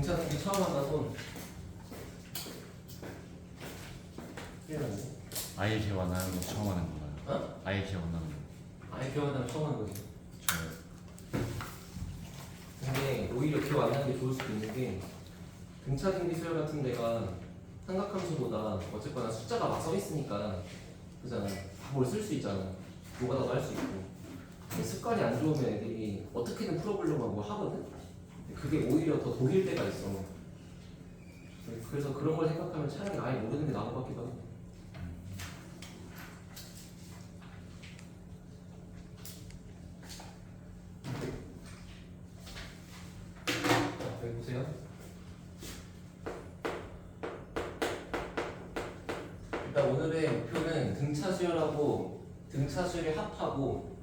등차 등비 처음 한다 손. 아예 기억 안 나는 거 처음 하는 건가요? 어? 아예 기억 안 나는 거. 아예 기억 안 나면 처음 하는 거지. 저요. 근데 오히려 기억 안 나는 게 좋을 수도 있는 게 등차 등비 수열 같은 데가 삼각함수보다 어쨌거나 숫자가 막 써 있으니까 그잖아. 뭘 쓸 수 있잖아. 뭐가다도 할 수 있고. 근데 습관이 안 좋으면 애들이 어떻게든 풀어보려고 하고 하거든. 근데 그게 오히려 더 독일 때가 있어. 그래서 그런 걸 생각하면 차라리 아예 모르는 게 나은 것 같기도 하고. 자, 여기 보세요. 일단 오늘의 목표는 등차 수열하고 등차 수열의 합하고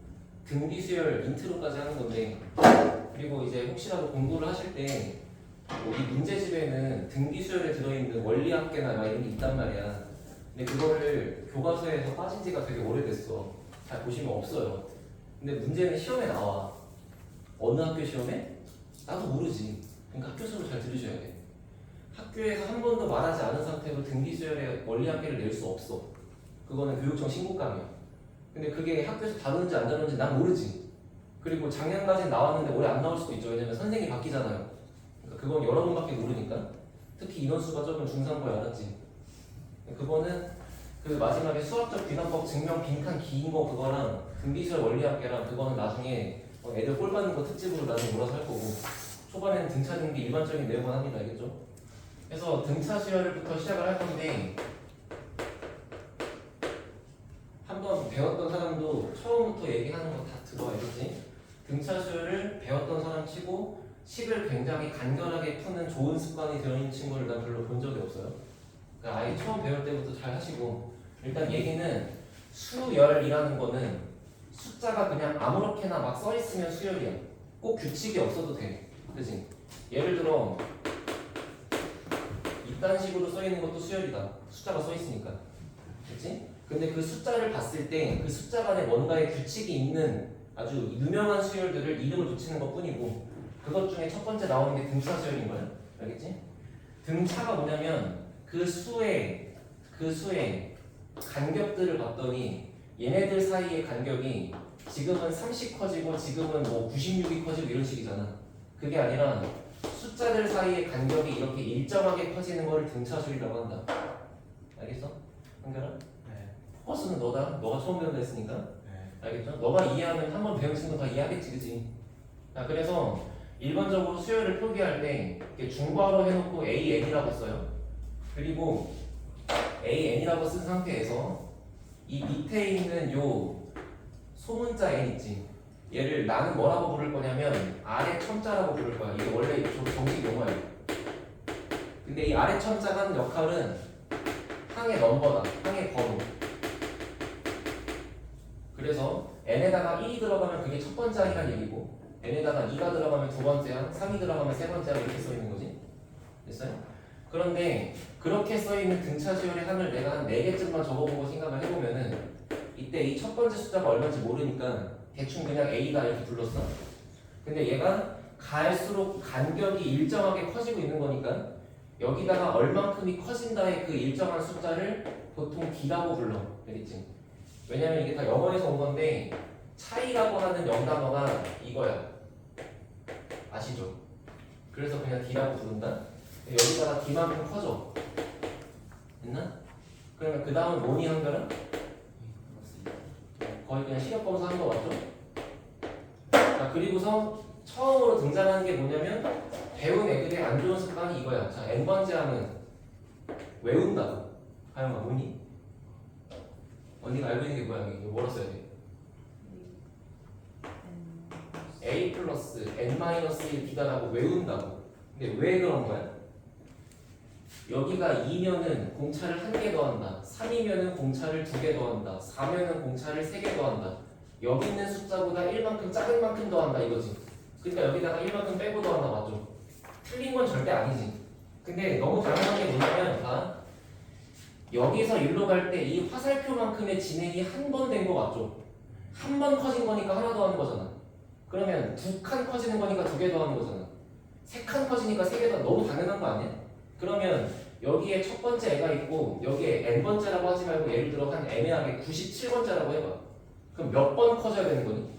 등비 수열 인트로까지 하는 건데, 그리고 이제 혹시라도 공부를 하실 때 이 문제집에는 등비 수열에 들어있는 원리합계나 막 이런 게 있단 말이야. 근데 그거를 교과서에서 빠진 지가 되게 오래됐어. 잘 보시면 없어요. 근데 문제는 시험에 나와. 어느 학교 시험에? 나도 모르지. 그러니까 학교 수업을 잘 들으셔야 돼. 학교에서 한 번도 말하지 않은 상태로 등비 수열의 원리합계를 낼 수 없어. 그거는 교육청 신고감이야. 근데 그게 학교에서 다루는지 안 다루는지 난 모르지. 그리고 작년까지 나왔는데 올해 안 나올 수도 있죠. 왜냐면 선생님이 바뀌잖아요. 그러니까 그건 여러 번밖에 모르니까. 특히 인원수가 적은 중3고에 알았지. 그거는 그 마지막에 수학적 귀납법 증명 빈칸 긴 거 그거랑 등비수열 원리합계랑 그거는 나중에 애들 꼴 받는 거 특집으로 나중에 몰아서 할 거고, 초반에는 등차 등비 일반적인 내용만 합니다. 알겠죠? 그래서 등차 수열부터 시작을 할 건데, 한번 배웠던 사람도 처음부터 얘기하는 거 다 들어야겠지? 등차 수열을 배웠던 사람 치고 식을 굉장히 간결하게 푸는 좋은 습관이 들어있는 친구를 난 별로 본 적이 없어요. 그러니까 아예 처음 배울 때부터 잘 하시고, 일단 얘기는 수열이라는 거는 숫자가 그냥 아무렇게나 막 써있으면 수열이야. 꼭 규칙이 없어도 돼. 그치? 예를 들어 이딴 식으로 써있는 것도 수열이다. 숫자가 써있으니까. 그치? 근데 그 숫자를 봤을 때 그 숫자 간에 뭔가의 규칙이 있는 아주 유명한 수열들을 이름을 붙이는 것 뿐이고, 그것 중에 첫 번째 나오는 게 등차 수열인 거야. 알겠지? 등차가 뭐냐면 그 수의 간격들을 봤더니 얘네들 사이의 간격이 지금은 30 커지고 지금은 뭐 96이 커지고 이런 식이잖아. 그게 아니라 숫자들 사이의 간격이 이렇게 일정하게 커지는 걸 등차수열이라고 한다. 알겠어? 한결아? 네. 포커스는 너다. 너가 처음 배운다 했으니까. 네. 알겠죠? 너가 이해하면 한 번 배운 친구 다 이해하겠지, 그치? 자, 그래서 일반적으로 수열을 표기할 때 이렇게 중괄호 해놓고 AN이라고 써요. 그리고 AN이라고 쓴 상태에서 이 밑에 있는 요 소문자 N 있지? 얘를 나는 뭐라고 부를 거냐면 아래 첨자라고 부를 거야. 이게 원래 정식 용어야. 근데 이 아래 첨자가 하는 역할은 항의 넘버다. 항의 번호. 그래서 n에다가 1이 들어가면 그게 첫 번째 항이란 얘기고, n에다가 2가 들어가면 두 번째 항, 3이 들어가면 세 번째 항, 이렇게 써있는 거지. 됐어요? 그런데 그렇게 써있는 등차 수열의 항을 내가 한 4개쯤만 적어보고 생각을 해보면은 이때 이 첫 번째 숫자가 얼마인지 모르니까 대충 그냥 A다 이렇게 불렀어. 근데 얘가 갈수록 간격이 일정하게 커지고 있는 거니까 여기다가 얼만큼이 커진다의 그 일정한 숫자를 보통 D라고 불러. 알겠지? 왜냐면 이게 다 영어에서 온 건데 차이라고 하는 영단어가 이거야. 아시죠? 그래서 그냥 D라고 부른다. 여기다가 D만큼 커져. 됐나? 그러면 그 다음은 뭐니 한별은? 거의 그냥 시력 검사한 거 맞죠? 자, 그리고서 처음으로 등장하는 게 뭐냐면 배운 애들의 안 좋은 습관이 이거야. 자, n번째 항은 외운다고. 하영아, 뭐니? 언니가 알고 있는 게 뭐야? 이거 뭐라 써야 돼? a 플러스 n-1 b다라고 외운다고. 근데 왜 그런 거야? 여기가 2면은 공차를 1개 더한다. 3이면은 공차를 2개 더한다. 4면은 공차를 3개 더한다. 여기 있는 숫자보다 1만큼 작은 만큼 더한다 이거지. 그러니까 여기다가 1만큼 빼고 더한다. 맞죠? 틀린 건 절대 아니지. 근데 너무 당연한 게 뭐냐면 여기서 일로 갈 때 이 화살표만큼의 진행이 한 번 된 거 맞죠? 한 번 커진 거니까 하나 더 하는 거잖아. 그러면 2칸 커지는 거니까 2개 더 하는 거잖아. 3칸 커지니까 3개가 너무 당연한 거 아니야? 그러면 여기에 첫 번째 애가 있고 여기에 n번째라고 하지 말고 예를 들어 한 애매하게 97번째라고 해봐. 그럼 몇 번 커져야 되는 거니?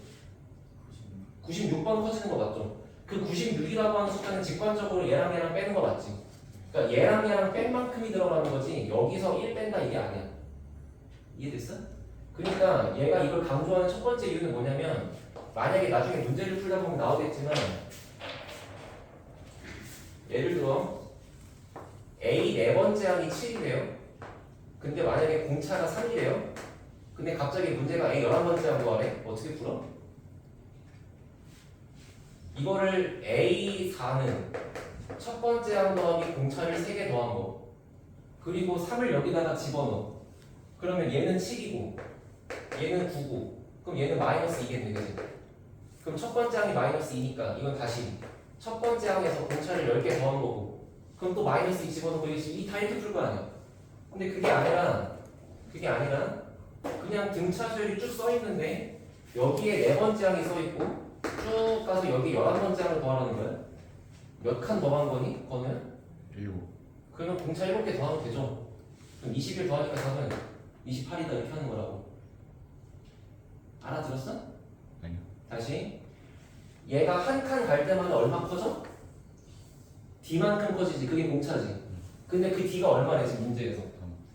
96번 커지는 거 맞죠? 그 96이라고 하는 숫자는 직관적으로 얘랑 얘랑 빼는 거 맞지? 그러니까 얘랑 얘랑 뺀 만큼이 들어가는 거지 여기서 1 뺀다 이게 아니야. 이해됐어? 그러니까 얘가 이걸 강조하는 첫 번째 이유는 뭐냐면 만약에 나중에 문제를 풀다 보면 나오겠지만 예를 들어 A 4번째 항이 7이래요. 근데 만약에 공차가 3이래요. 근데 갑자기 문제가 A 11번째 항 하래. 어떻게 풀어? 이거를 A4는 첫 번째 항 더하기 공차를 3개 더한 거 그리고 3을 여기다가 집어넣어. 그러면 얘는 7이고 얘는 9고 그럼 얘는 마이너스 2겠네 그치? 그럼 첫 번째 항이 마이너스 2니까 이건 다시 첫 번째 항에서 공차를 10개 더한 거고 그럼 또 마이너스 2 집어넣고 이 다 이렇게 풀 거 아니야. 근데 그게 아니라 그냥 등차 수열이 쭉 써있는데 여기에 4번째 항이 써있고 쭉 가서 여기 11번째 항을 더하라는 거야. 몇 칸 더한 거니? 그거는? 7. 그러면 공차 7개 더하면 되죠. 그럼 21 더하니까 4는 28이다 이렇게 하는 거라고. 알아들었어? 아니요. 다시 얘가 한 칸 갈 때마다 얼마 커져? D만큼 커지지. 그게 공차지. 근데 그 D가 얼마래 지금 문제에서?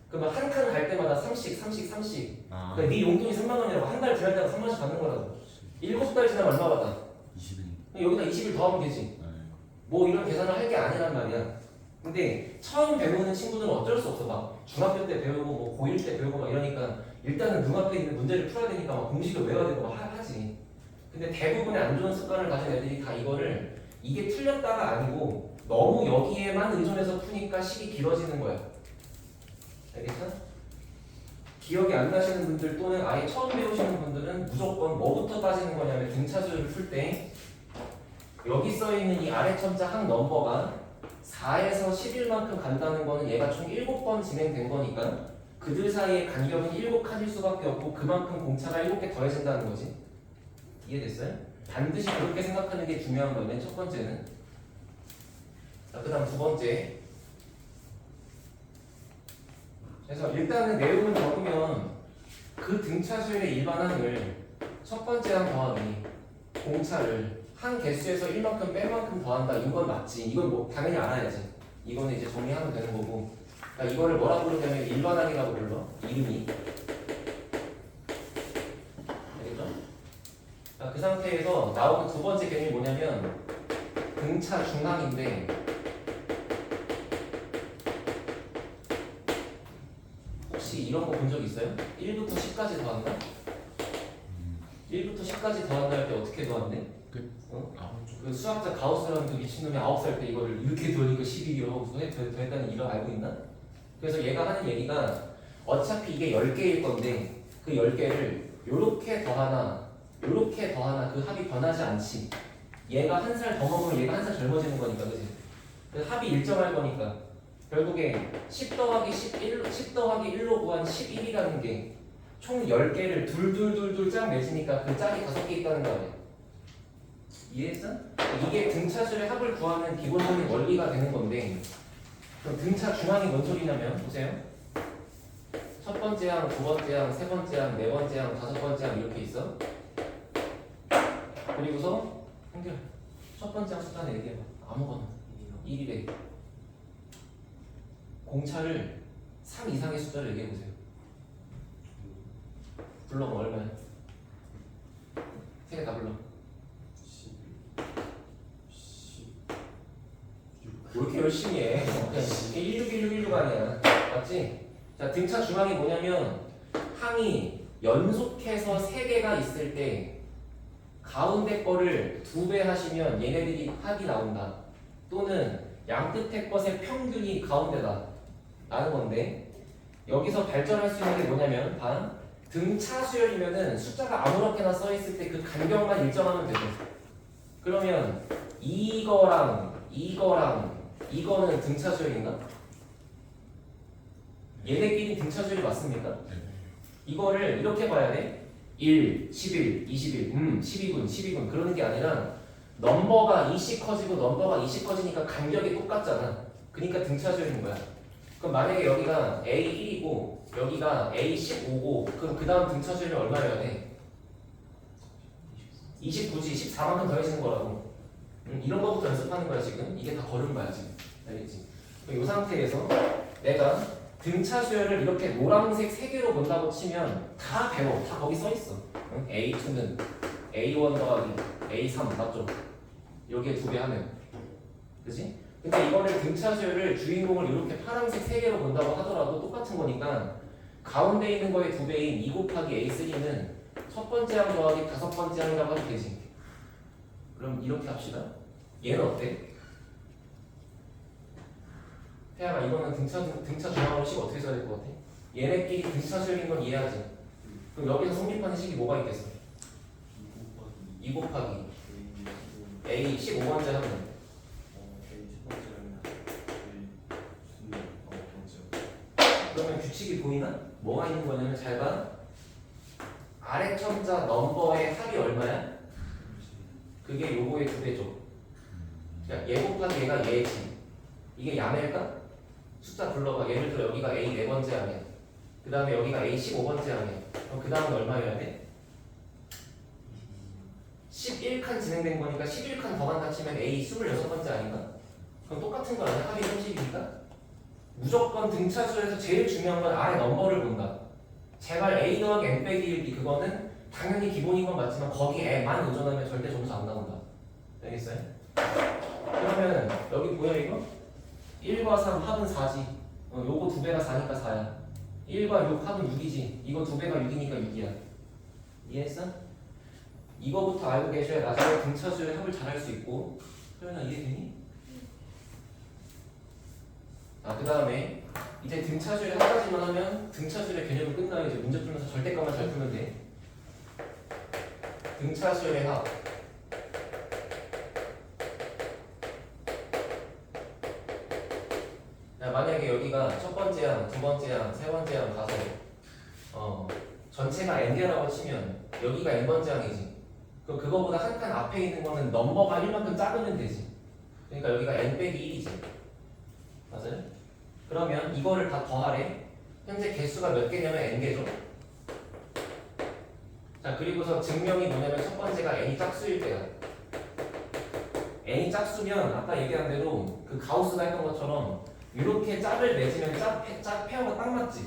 그러면 한 칸 갈 때마다 3씩 아. 그러니까 네 용돈이 3만 원이라고 한 달 지날 때마다 3만원씩 받는 거라고. 7달 지나면 얼마 받아? 20일. 여기다 20일 더하면 되지. 네. 뭐 이런 계산을 할 게 아니란 말이야. 근데 처음 배우는 친구들은 어쩔 수 없어. 막 중학교 때 배우고 뭐 고1 때 배우고 막 이러니까 일단은 눈앞에 있는 문제를 풀어야 되니까 막 공식을 외워야 되고 막 하지. 근데 대부분의 안 좋은 습관을 가진 애들이 다 이거를 이게 틀렸다가 아니고 너무 여기에만 의존해서 푸니까 식이 길어지는 거야. 알겠어? 기억이 안 나시는 분들 또는 아예 처음 배우시는 분들은 무조건 뭐부터 따지는 거냐면 등차수를 풀 때 여기 써있는 이 아래 첨자 항 넘버가 4에서 11만큼 간다는 거는 얘가 총 7번 진행된 거니까 그들 사이의 간격은 7칸일 수밖에 없고 그만큼 공차가 7개 더해진다는 거지. 이해됐어요? 반드시 그렇게 생각하는 게 중요한 거네. 첫 번째는. 자, 그 다음 두 번째. 그래서 일단은 내용을 적으면 그 등차 수열의 일반항을 첫 번째 항 더하기 공차를 한 개수에서 1만큼 뺄 만큼 더한다. 이건 맞지. 이건 뭐 당연히 알아야지. 이거는 이제 정리하면 되는 거고. 그러니까 이거를 뭐라고 부르냐면 일반항이라고 불러. 이름이. 알겠죠? 자, 그 상태에서 나오는 두 번째 개념이 뭐냐면 등차 중항인데 혹시 이런 거 본 적 있어요? 1부터 10까지 더한다? 1부터 10까지 더한다 할 때 어떻게 더한대? 어? 그 수학자 가우스라는 그 미친놈이 9살 때 이거를 이렇게 더하니까 11이요. 더했다는 이거 알고 있나? 그래서 얘가 하는 얘기가 어차피 이게 10개일 건데 그 10개를 요렇게 더하나 요렇게 더하나 그 합이 변하지 않지. 얘가 한 살 더 먹으면 얘가 한 살 젊어지는 거니까 그치? 그 합이 일정할 거니까 결국에 10 더하기 10 더하기 1로 구한 11이라는 게 총 10개를 둘둘둘둘 짝 맺으니까 그 짝이 5개 있다는 거 아니야. 이해했어? 이게 등차수의 합을 구하는 기본적인 원리가 되는 건데 그럼 등차 중항이 뭔 소리냐면 보세요. 첫 번째 항, 두 번째 항, 세 번째 항, 네 번째 항, 다섯 번째 항 이렇게 있어. 그리고서 한결 첫 번째 항 숫자는 얘기해봐. 아무거나 1이래. 공차를 3 이상의 숫자를 얘기해보세요. 불러봐. 얼마야? 세 개 다 불러. 왜 이렇게 열심히 해? 161616 아니야. 맞지? 자, 등차 중항이 뭐냐면 항이 연속해서 3개가 있을 때 가운데 거를 2배 하시면 얘네들이 합이 나온다. 또는 양끝의 것의 평균이 가운데다. 라는 건데 여기서 발전할 수 있는 게 뭐냐면 반 등차 수열이면은 숫자가 아무렇게나 써있을 때 그 간격만 일정하면 되죠. 그러면 이거랑 이거는 등차 수열인가? 얘네끼리 등차 수열이 맞습니까? 네. 이거를 이렇게 봐야 돼. 1, 11, 21, 12분, 12분 그러는 게 아니라 넘버가 2씩 커지고 넘버가 2씩 커지니까 간격이 똑같잖아. 그러니까 등차수열인 거야. 그럼 만약에 여기가 A1이고 여기가 A15고 그럼 그 다음 등차수열이 얼마여야 돼? 29지. 14만큼 더해지는 거라고. 이런 거부터 연습하는 거야 지금. 이게 다 걸은 거야 지금. 알겠지? 이 상태에서 내가 등차 수열을 이렇게 노란색 3개로 본다고 치면 다 배워. 다 거기 써 있어. 응? A2는 A1 더하기 A3 맞죠? 여기에 2배 하면. 그치? 근데 이거를 등차 수열을 주인공을 이렇게 파란색 3개로 본다고 하더라도 똑같은 거니까 가운데 있는 거의 2배인 2 곱하기 A3는 첫 번째 항 더하기 5번째 항이라고 하면 되지. 그럼 이렇게 합시다. 얘는 어때? 태양아 이거는 등차 중앙으로 식 어떻게 써야 될 것 같아? 얘네끼리 등차 수열인 건 이해하지? 그럼 여기서 성립하는 식이 뭐가 있겠어? 2 곱하기 A 15번째 하면 그러면 규칙이 보이나? 뭐가 있는 거냐면 잘 봐. 아래 첨자 넘버의 합이 얼마야? 그게 요거의 2배죠. 얘 곱하기 얘가 얘지. 이게 야매일까? 숫자 불러봐. 예를 들어 여기가 A 4번째 항이야. 그 다음에 여기가 A 15번째 항이야. 그럼 그 다음은 얼마여야 돼? 11칸 진행된 거니까 11칸 더 간다 치면 A 26번째 아닌가? 그럼 똑같은 거 아니야? 합이 30이니까? 무조건 등차수에서 제일 중요한 건 아래 넘버를 본다. 제발 A 더하기 N 빼기 1 그거는 당연히 기본인 건 맞지만 거기에만 의존하면 절대 점수 안 나온다. 알겠어요? 그러면 여기 뭐야 이거? 1과 3 합은 4지. 요거 2배가 4니까 4야. 1과 6 합은 6이지. 이거 2배가 6이니까 6이야. 이해했어? 이거부터 알고 계셔야 나중에 등차수의 합을 잘 할 수 있고. 소연아 이해되니? 그 다음에 이제 등차수의 한 가지만 하면 등차수의 개념이 끝나요. 이제 문제 풀면서 절대값만 잘 풀면 돼. 등차수의 합. 만약에 여기가 첫 번째 항, 두 번째 항, 세 번째 항 가서 전체가 n개라고 치면 여기가 n번째 항이지. 그럼 그거보다 한 칸 앞에 있는 거는 넘버가 1만큼 작으면 되지. 그러니까 여기가 n 빼기 1이지. 맞아요? 그러면 이거를 다 더하래. 현재 개수가 몇 개냐면 n개죠. 자 그리고서 증명이 뭐냐면 첫 번째가 n이 짝수일 때야. n이 짝수면 아까 얘기한 대로 그 가우스가 했던 것처럼 이렇게 짝을 맺으면 짝 페어가 딱 맞지?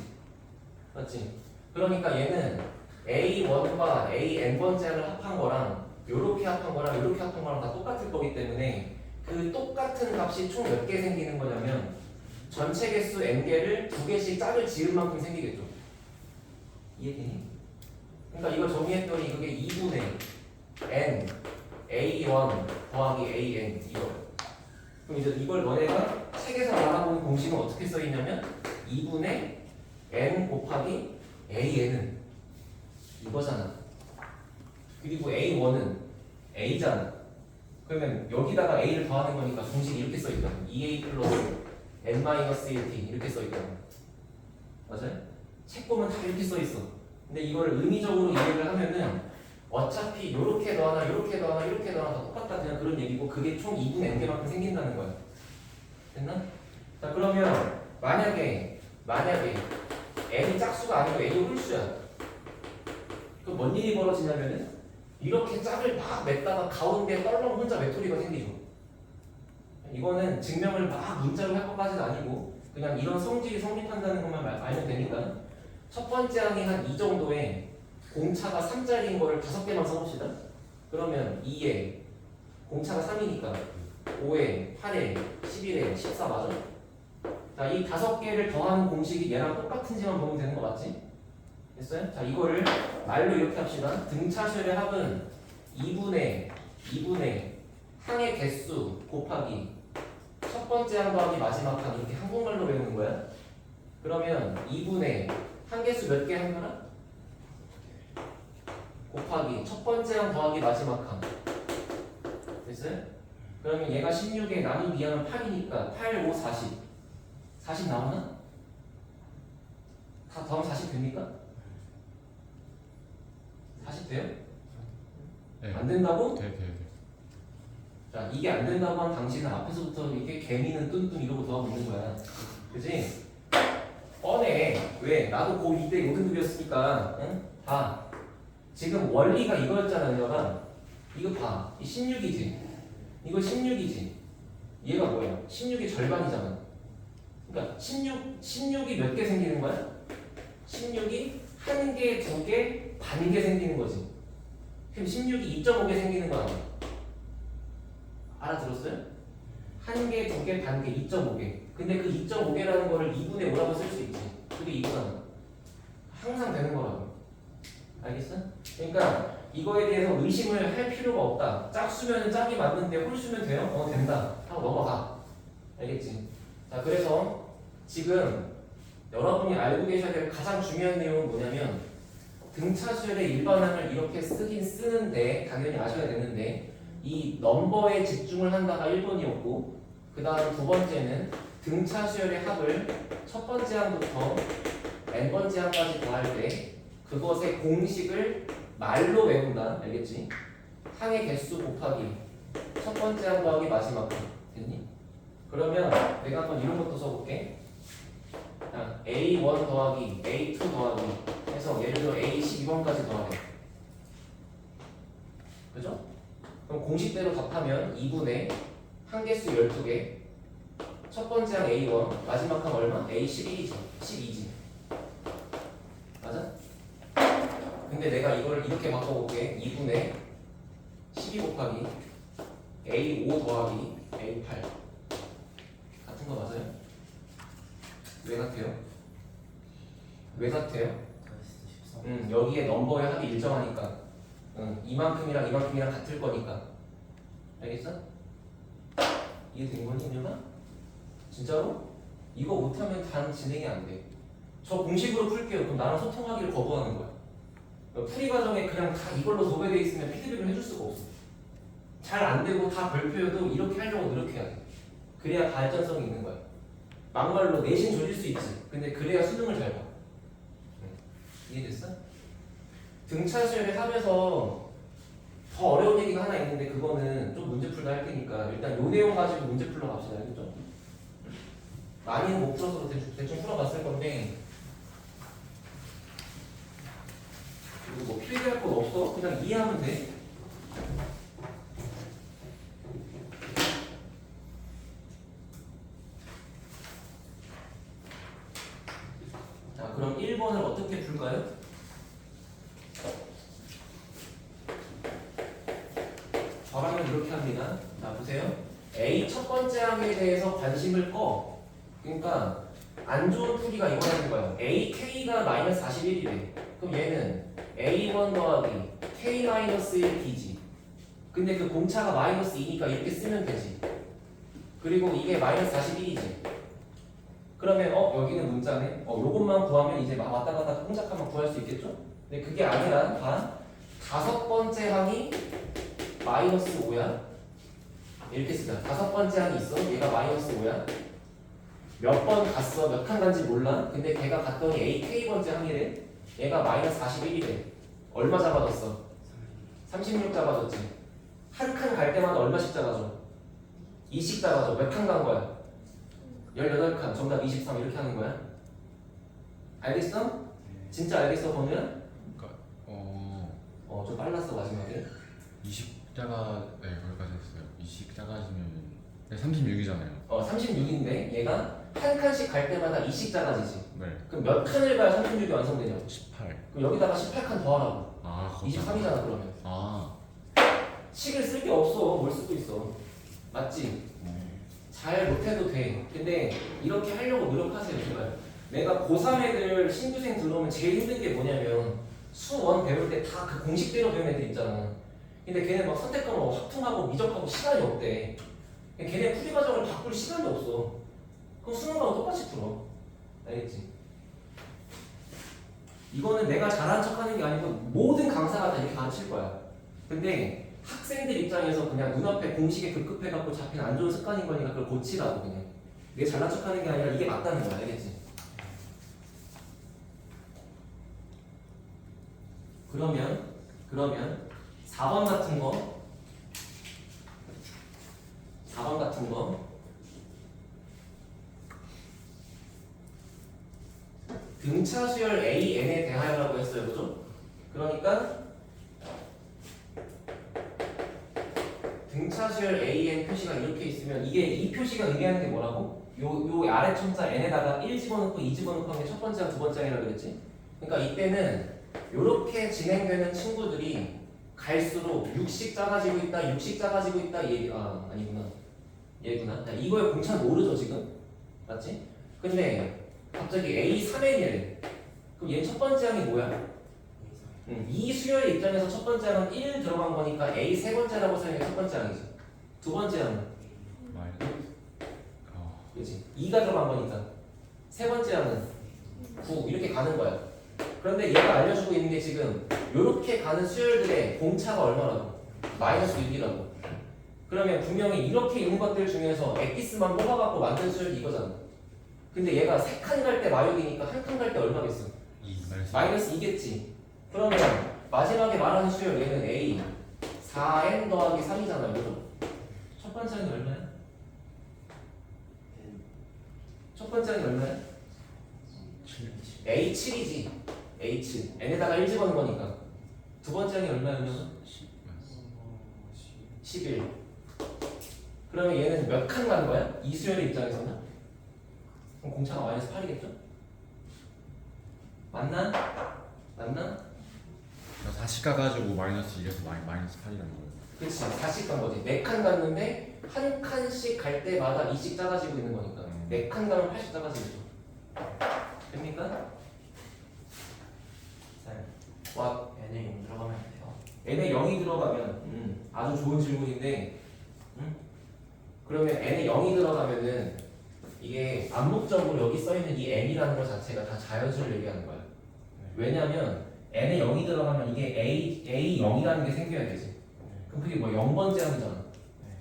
맞지? 그러니까 얘는 A1과 AN번째 항을 합한 거랑 요렇게 합한 거랑 요렇게 합한 거랑 다 똑같을 거기 때문에 그 똑같은 값이 총 몇 개 생기는 거냐면 전체 개수 n개를 2개씩 짝을 지을 만큼 생기겠죠. 이해되니? 그러니까 이거 정리했더니 그게 2분의 n A1 더하기 AN 이거. 그럼 이제 이걸 너네가 책에서 알아보는 공식은 어떻게 써있냐면 2분의 n 곱하기 AN은 이거잖아. 그리고 A1은 A잖아. 그러면 여기다가 A를 더하는 거니까 공식이 이렇게 써있거든. 2A 플러스 N-1T 이렇게 써있거든. 맞아요? 책 보면 다 이렇게 써있어. 근데 이거를 의미적으로 이해를 하면은 어차피 요렇게 더하나 요렇게 더하나 이렇게 더하나 다 똑같다 그냥 그런 얘기고 그게 총 2분의 n개만큼 생긴다는 거야. 됐나? 자 그러면 만약에 n이 짝수가 아니고 n이 홀수야. 그럼 뭔 일이 벌어지냐면은 이렇게 짝을 막 맺다가 가운데 떨렁 혼자 메토리가 생기죠. 이거는 증명을 막 문자로 할 것까지는 아니고 그냥 이런 성질이 성립한다는 것만 알면 되니까 첫 번째 항이 한 이 정도에 공차가 3짜리인 거를 5개만 써봅시다. 그러면 2에 공차가 3이니까 5에 8에 11에 14 맞아? 자, 이 5개를 더하는 공식이 얘랑 똑같은지만 보면 되는 거 맞지? 됐어요? 자, 이거를 말로 이렇게 합시다. 등차수열의 합은 2분의 항의 개수 곱하기 첫 번째 항 더하기 마지막 항 이렇게 한국말로 배우는 거야. 그러면 2분의 항 개수 몇 개 한 거나? 곱하기 첫 번째 항 더하기 마지막 항. 됐어요? 그러면 얘가 16에 나누기 2하면 8이니까 8, 5, 40. 40 나오나? 다 더하면 40 됩니까? 40 돼요? 네. 안 된다고? 돼. 자, 이게 안 된다고 한 당신은 앞에서부터 이렇게 개미는 뚠뚠 이러고 더하고 있는 거야. 그지? 뻔해. 왜? 나도 고2 때 고등급이었으니까. 응? 봐. 지금 원리가 이거였잖아, 내가. 이거 봐. 이 16이지. 이거 16이지. 얘가 뭐야? 16이 절반이잖아. 그러니까 16이 몇 개 생기는 거야? 16이 한 개, 두 개, 반 개 생기는 거지. 그럼 16이 2.5개 생기는 거야. 알아들었어요? 한 개, 두 개, 반 개, 2.5개. 근데 그 2.5개라는 거를 2분의 5라고 쓸 수 있지. 그게 2분하는 항상 되는 거라고. 알겠어? 그러니까 이거에 대해서 의심을 할 필요가 없다. 짝수면 짝이 맞는데 홀수면 돼요? 된다. 하고 넘어가. 알겠지? 자, 그래서 지금 여러분이 알고 계셔야 될 가장 중요한 내용은 뭐냐면 등차수열의 일반항을 이렇게 쓰긴 쓰는데 당연히 아셔야 되는데 이 넘버에 집중을 한다가 1번이었고 그 다음 두 번째는 등차수열의 합을 첫 번째 항부터 n번째 항까지 더할 때 그것의 공식을 말로 외운다. 알겠지? 항의 개수 곱하기 첫 번째 항 더하기 마지막 항. 됐니? 그러면 내가 한번 이런 것도 써볼게. A1 더하기 A2 더하기 해서 예를 들어 A12번까지 더하게. 그죠? 그럼 공식대로 답하면 2분의 항개수 12개 첫 번째 항 A1 마지막 항 얼마? A11이지 12지 맞아? 근데 내가 이걸 이렇게 바꿔볼게. 2분의 12 곱하기 A5 더하기 A8 같은 거 맞아요? 왜 같아요? 왜 같아요? 여기에 넘버의 합이 일정하니까 이만큼이랑 이만큼이랑 같을 거니까. 알겠어? 이해된 거니, 윤영아? 진짜로? 이거 못하면 단 진행이 안 돼. 저 공식으로 풀게요. 그럼 나랑 소통하기를 거부하는 거야. 풀이 과정에 그냥 다 이걸로 도배돼 있으면 피드백을 해줄 수가 없어. 잘 안 되고 다 별표여도 이렇게 하려고 노력해야 돼. 그래야 발전성이 있는 거야. 막말로 내신 조질 수 있지. 근데 그래야 수능을 잘 봐. 이해됐어? 등차수열의 합에서 더 어려운 얘기가 하나 있는데 그거는 좀 문제 풀다 할 테니까 일단 요 내용 가지고 문제 풀러 갑시다. 알겠죠? 많이는 못 풀어서 대충 풀어봤을 건데 그리고 뭐 필기할 건 없어. 그냥 이해하면 돼. 자, 그럼 1번을 어떻게 풀까요? 저라면 이렇게 합니다. 자, 보세요. A 첫 번째 항에 대해서 관심을 꺼. 그러니까 안 좋은 풀이가 이거라는 거예요. AK가 마이너스 41이래. 그럼 얘는 A1 더하기 K-1D지. 근데 그 공차가 마이너스 2니까 이렇게 쓰면 되지. 그리고 이게 마이너스 41이지. 그러면 여기는 문자네. 요것만 구하면 이제 막 왔다 갔다 꼼짝하면 구할 수 있겠죠? 근데 그게 아니라 봐. 다섯 번째 항이 마이너스 5야. 이렇게 쓰자. 다섯 번째 항이 있어. 얘가 마이너스 5야. 몇 번 갔어. 몇 칸 간지 몰라. 근데 걔가 갔더니 AK번째 항이래. 얘가 마이너스 41이래. 얼마 잡아줬어? 36 잡아줬지. 한 칸 갈 때마다 얼마씩 잡아줘? 2씩 잡아줘. 몇 칸 간 거야? 18칸. 정답 23 이렇게 하는 거야. 알겠어? 진짜 알겠어, 번우야? 그러니까 좀 빨랐어, 마지막에. 20자가 네 거기까지 했어요. 20 작아지면 36이잖아요. 36인데 얘가 한 칸씩 갈 때마다 2씩 작아지지. 네. 그럼 몇 칸을 가야 36이 완성되냐? 18. 그럼 여기다가 18칸 더하라고. 아, 23이잖아 그러면. 아. 식을 쓸 게 없어. 뭘 쓰고 있어. 맞지? 잘 못해도 돼. 근데 이렇게 하려고 노력하세요. 제발. 내가 고3 애들 신규생 들어오면 제일 힘든 게 뭐냐면 수1 배울 때 다 그 공식대로 배운 애들 있잖아. 근데 걔네 막 선택 과목 확통하고 미적하고 시간이 없대. 걔네 풀이 과정을 바꿀 시간이 없어. 그럼 수능과는 똑같이 풀어. 알겠지? 이거는 내가 잘하는 척하는 게 아니고 모든 강사가 다 이렇게 가르칠 거야. 근데 학생들 입장에서 그냥 눈앞에 공식에 급급해갖고 잡힌 안 좋은 습관인 거니까 그걸 고치라고 그냥. 내가 잘난 척하는 게 아니라 이게 맞다는 거야. 알겠지? 그러면 4번 같은 거 같은 거. 등차 수열 AN에 대하여라고 했어요, 그죠? 그러니까 등차 수열 AN 표시가 이렇게 있으면 이게 이 표시가 의미하는 게 뭐라고? 요 아래 첨자 n에다가 1 집어넣고 2 집어넣고 하는 게 첫 번째랑 두 번째라 그랬지? 그러니까 이때는 이렇게 진행되는 친구들이 갈수록 6씩 작아지고 있다, 6씩 작아지고 있다, 아니구나. 얘구나. 자, 이거의 공차는 모르죠, 지금? 맞지? 근데 갑자기 A3N이래. 그럼 얘 첫 번째 항이 뭐야? 이 수열의 입장에서 첫 번째 항은 1 들어간 거니까 A 세 번째라고 생각해 첫 번째 항이지. 두 번째 항은? 그렇지. 2가 들어간 거니까. 세 번째 항은 9 이렇게 가는 거야. 그런데 얘가 알려주고 있는 게 지금 이렇게 가는 수열들의 공차가 얼마라고? 마이너스 6이라고. 그러면 분명히 이렇게 있는 것들 중에서 엑기스만 뽑아갖고 만든 수열이 이거잖아. 근데 얘가 3칸 갈 때 마육이니까 한 칸 갈 때 얼마겠어? 마이너스 2겠지. 그러면 마지막에 말하는 수열 얘는 A 4n 더하기 3이잖아요. 그죠? 첫 번째 항이 얼마야? 첫 번째 항이 얼마야? A7이지. A7 n에다가 1 집어넣은 거니까. 두 번째 항이 얼마였냐면? 11. 그러면 얘는 몇 칸 가는 거야? 이 수열의 입장에서는? 그럼 공차가 마이너스 8이겠죠? 맞나? 맞나? 40 가가지고 마이너스 1에서 마이너스 8이라는 거예요. 그치, 40 간 거지. 4칸 갔는데 한 칸씩 갈 때마다 2씩 작아지고 있는 거니까 4칸 가면 8씩 작아지죠. 됩니까? 와, n에 0 들어가면 안 돼요. n에 0이 들어가면 아주 좋은 질문인데 그러면 n에 0이 들어가면은 이게 암묵적으로 여기 써있는 이 n이라는 것 자체가 다 자연수를 얘기하는 거야. 왜냐면 n에 0이 들어가면 이게 A0이라는 게 생겨야 되지. 그럼 그게 뭐 0번째 항이잖아.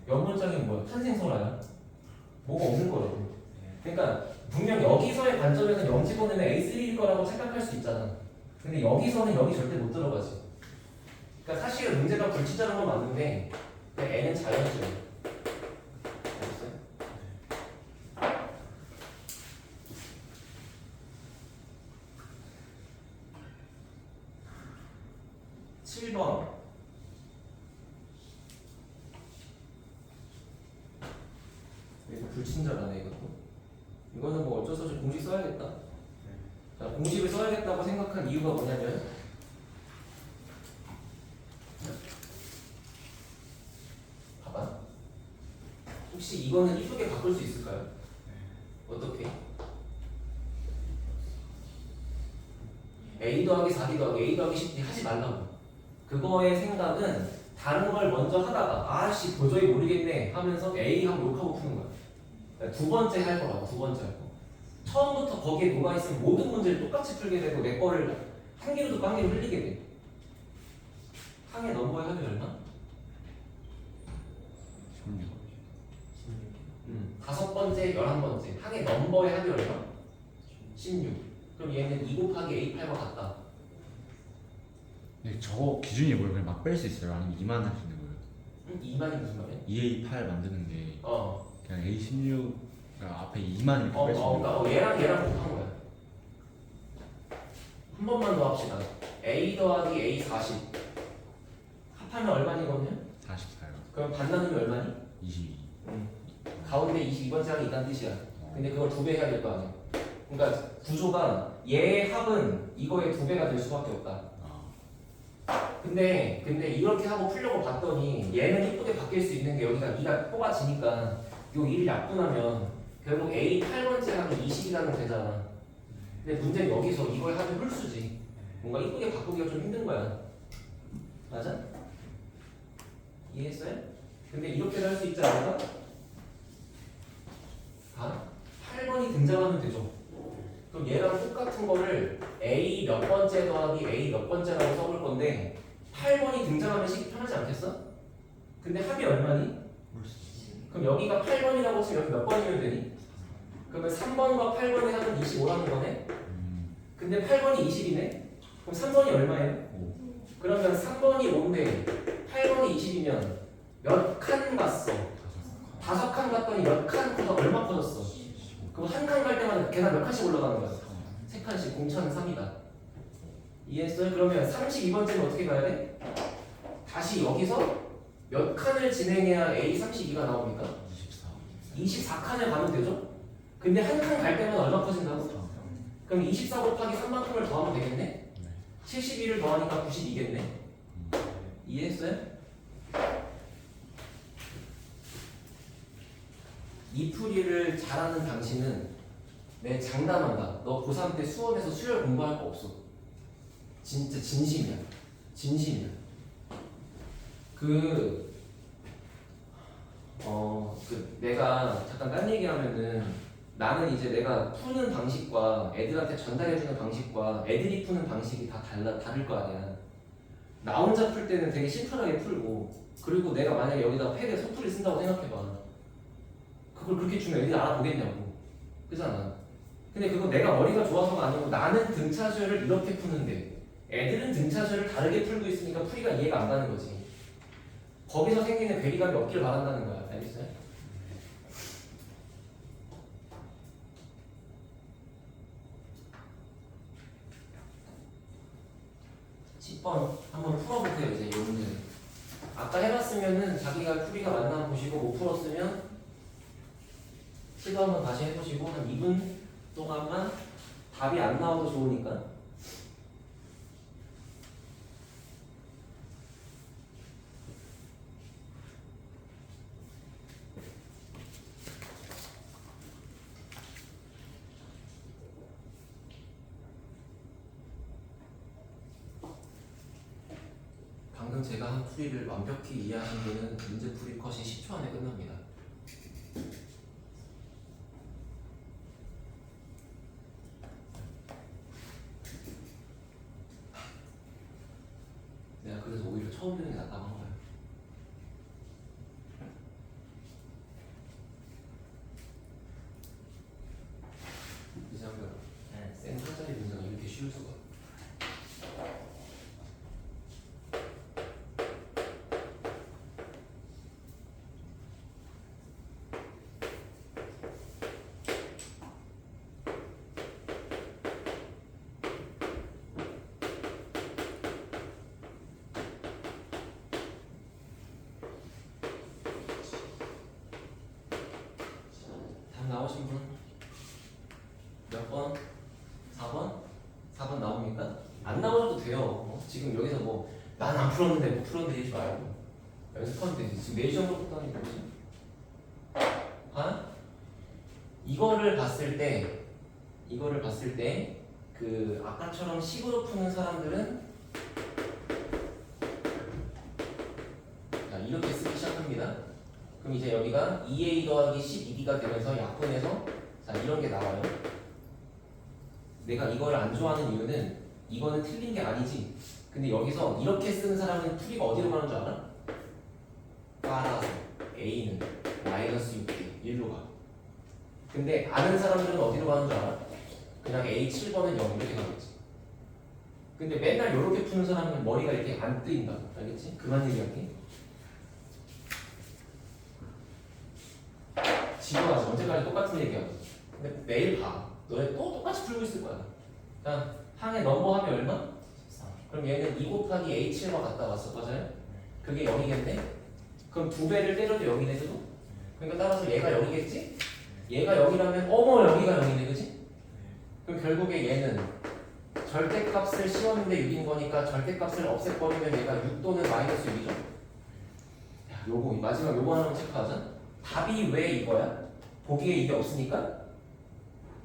0번째 항이 뭐야? 탄생설화야. 뭐가 없는 거라고. 그러니까 분명 여기서의 관점에서 0 집어넣으면 A3일 거라고 생각할 수 있잖아. 근데 여기서는 여기 절대 못 들어가지. 그러니까 사실은 문제가 불친절한 건 맞는데 n은 자연수야. 알겠어요? 7번. 이거 불친절하네 이것도. 이거는 뭐 어쩔 수 없이 공식 써야겠다. 자, 공식을 써야겠다고 생각한 이유가 뭐냐면 봐봐. 혹시 이거는 이쁘게 바꿀 수 있을까요? 어떻게? A 더하기 4D 더하기 A 더하기 10D 하지 말라고. 그거의 생각은 다른 걸 먼저 하다가 아씨 도저히 모르겠네 하면서 A 하고 욕하고 푸는 거야. 그러니까 두 번째 할 거라고. 두 번째 할 거. 처음부터 거기에 뭐가 있으면 모든 문제를 똑같이 풀게 되고 내 거를 한 개로 듣고 한 개로 흘리게 돼. 항의 넘버의 합이 얼마? 5번째, 11번째. 항의 넘버의 합이 얼마? 16. 그럼 얘는 2 곱하기 A8과 같다. 근데 저거 기준이 뭐예요? 그냥 막 뺄 수 있어요? 아니면 2만 할 수 있는 거예요? 2만이 무슨 말이야? 2A8 만드는데 그냥 A16 앞에 2만 이렇게 뺄 수 있는 거예요? 얘랑 곱한 거야. 한 번만 더 합시다. A 더하기 A40 합하면 얼마니거든요? 44요. 그럼 반 나누면 얼마니? 22. 가운데 22번째 항이 있다는 뜻이야. 근데 그걸 2배 해야 될 거 아니야. 그러니까 구조가 얘의 합은 이거의 2배가 될 수밖에 없다. 근데 이렇게 하고 풀려고 봤더니 얘는 이쁘게 바뀔 수 있는 게 여기가 2가 뽑아지니까 요 2를 약분하면 결국 A 8번째 항이 20이라는 되잖아. 근데 문제는 여기서 이걸 하면 홀수지. 뭔가 이쁘게 바꾸기가 좀 힘든 거야. 맞아? 이해했어요? 근데 이렇게도 할 수 있지 않을까? 8번이 등장하면 되죠. 그럼 얘랑 똑같은 거를 A 몇 번째 더하기 A 몇 번째라고 써볼 건데 8번이 등장하면 식이 편하지 않겠어? 근데 합이 얼마니? 그럼 여기가 8번이라고 치면 여기 몇 번이면 되니? 그러면 3번과 8번의 합은 25라는 거네? 근데 8번이 20이네? 그럼 3번이 얼마예요? 그러면 3번이 5인데 8번이 20이면 몇 칸 갔어? 5칸 갔더니 몇 칸 커서 얼마 커졌어? 그럼 한 칸 갈 때마다 계단 몇 칸씩 올라가는 거야? 3칸씩. 공차는 3이다. 이해했어요? 그러면 32번째는 어떻게 가야 돼? 다시 여기서 몇 칸을 진행해야 A 32가 나옵니까? 24칸을 가면 되죠? 근데 한 칸 갈 때마다 얼마 커진다고? 그럼 24 곱하기 3만큼을 더하면 되겠네? 72를 더하니까 92겠네? 이해했어요? 이 풀이를 잘하는 당신은 내 장담한다. 너 고3 때 수원에서 수열 공부할 거 없어. 진짜 진심이야. 진심이야. 내가 잠깐 딴 얘기하면은 나는 이제 내가 푸는 방식과 애들한테 전달해주는 방식과 애들이 푸는 방식이 다 다를 거 아니야. 나 혼자 풀 때는 되게 심플하게 풀고, 그리고 내가 만약에 여기다 팩에 소풀이 쓴다고 생각해봐. 그걸 그렇게 주면 애들이 알아보겠냐고. 그잖아. 근데 그거 내가 머리가 좋아서가 아니고 나는 등차 수열을 이렇게 푸는데 애들은 등차 수열을 다르게 풀고 있으니까 풀이가 이해가 안 가는 거지. 거기서 생기는 괴리감이 없길 바란다는 거야. 알겠어요? (10번) 한번 풀어볼게요. 이제 이 문제 아까 해봤으면은 자기가 풀이가 맞나 보시고 못 풀었으면 시도 한번 다시 해보시고 한 2분 동안만 답이 안 나와도 좋으니까. 방금 제가 한 풀이를 완벽히 이해하신 분은 문제 풀이 컷이 10초 안에 끝납니다. 내가 그래서 오히려 처음 듣는 게 낫다고 한 거야. 이제 한번 센 한자리 문제가 이렇게 쉬울 수가. 나오신 분? 몇 번? 4번? 4번 나옵니까? 안 나오셔도 돼요. 지금 여기서 뭐 난 안 풀었는데 뭐 풀었는데 이러지 말고 연습하면 되지. 지금 4시 정도부터 하는 거지. 아? 이거를 봤을 때 그 아까처럼 식으로 푸는 사람들은 자, 이렇게 쓰기 시작합니다. 그럼 이제 여기가 2a 더하기 12b가 되면서 약분해서 자 이런 게 나와요. 내가 이거를 안 좋아하는 이유는 이거는 틀린 게 아니지. 근데 여기서 이렇게 쓰는 사람은 풀이가 어디로 가는 줄 알아? 따라서 a는 마이너스 6대 1로 가. 근데 아는 사람들은 어디로 가는 줄 알아? 그냥 a 7번은 0 이렇게 가겠지. 근데 맨날 이렇게 푸는 사람은 머리가 이렇게 안 뜨인다. 알겠지? 그만 얘기할게. 지겨워서 언제까지 똑같은 얘기야. 근데 매일 봐. 너네 또 똑같이 풀고 있을 거야. 자, 항의 넘버 하면 얼마? 13. 그럼 얘는 2 곱하기 a7과 같다 왔어. 맞아요? 그게 0이겠네? 그럼 2배를 때려도 0이네, 그죠? 그러니까 따라서 얘가 0이겠지? 얘가 0이라면 어머 여기가 0이네, 그지? 그럼 결국에 얘는 절대값을 씌웠는데 6인 거니까 절대값을 없애버리면 얘가 6 또는 마이너스 6이죠? 야, 요거 마지막 요거 하나만 체크하자. 답이 왜 이거야? 보기에 이게 없으니까?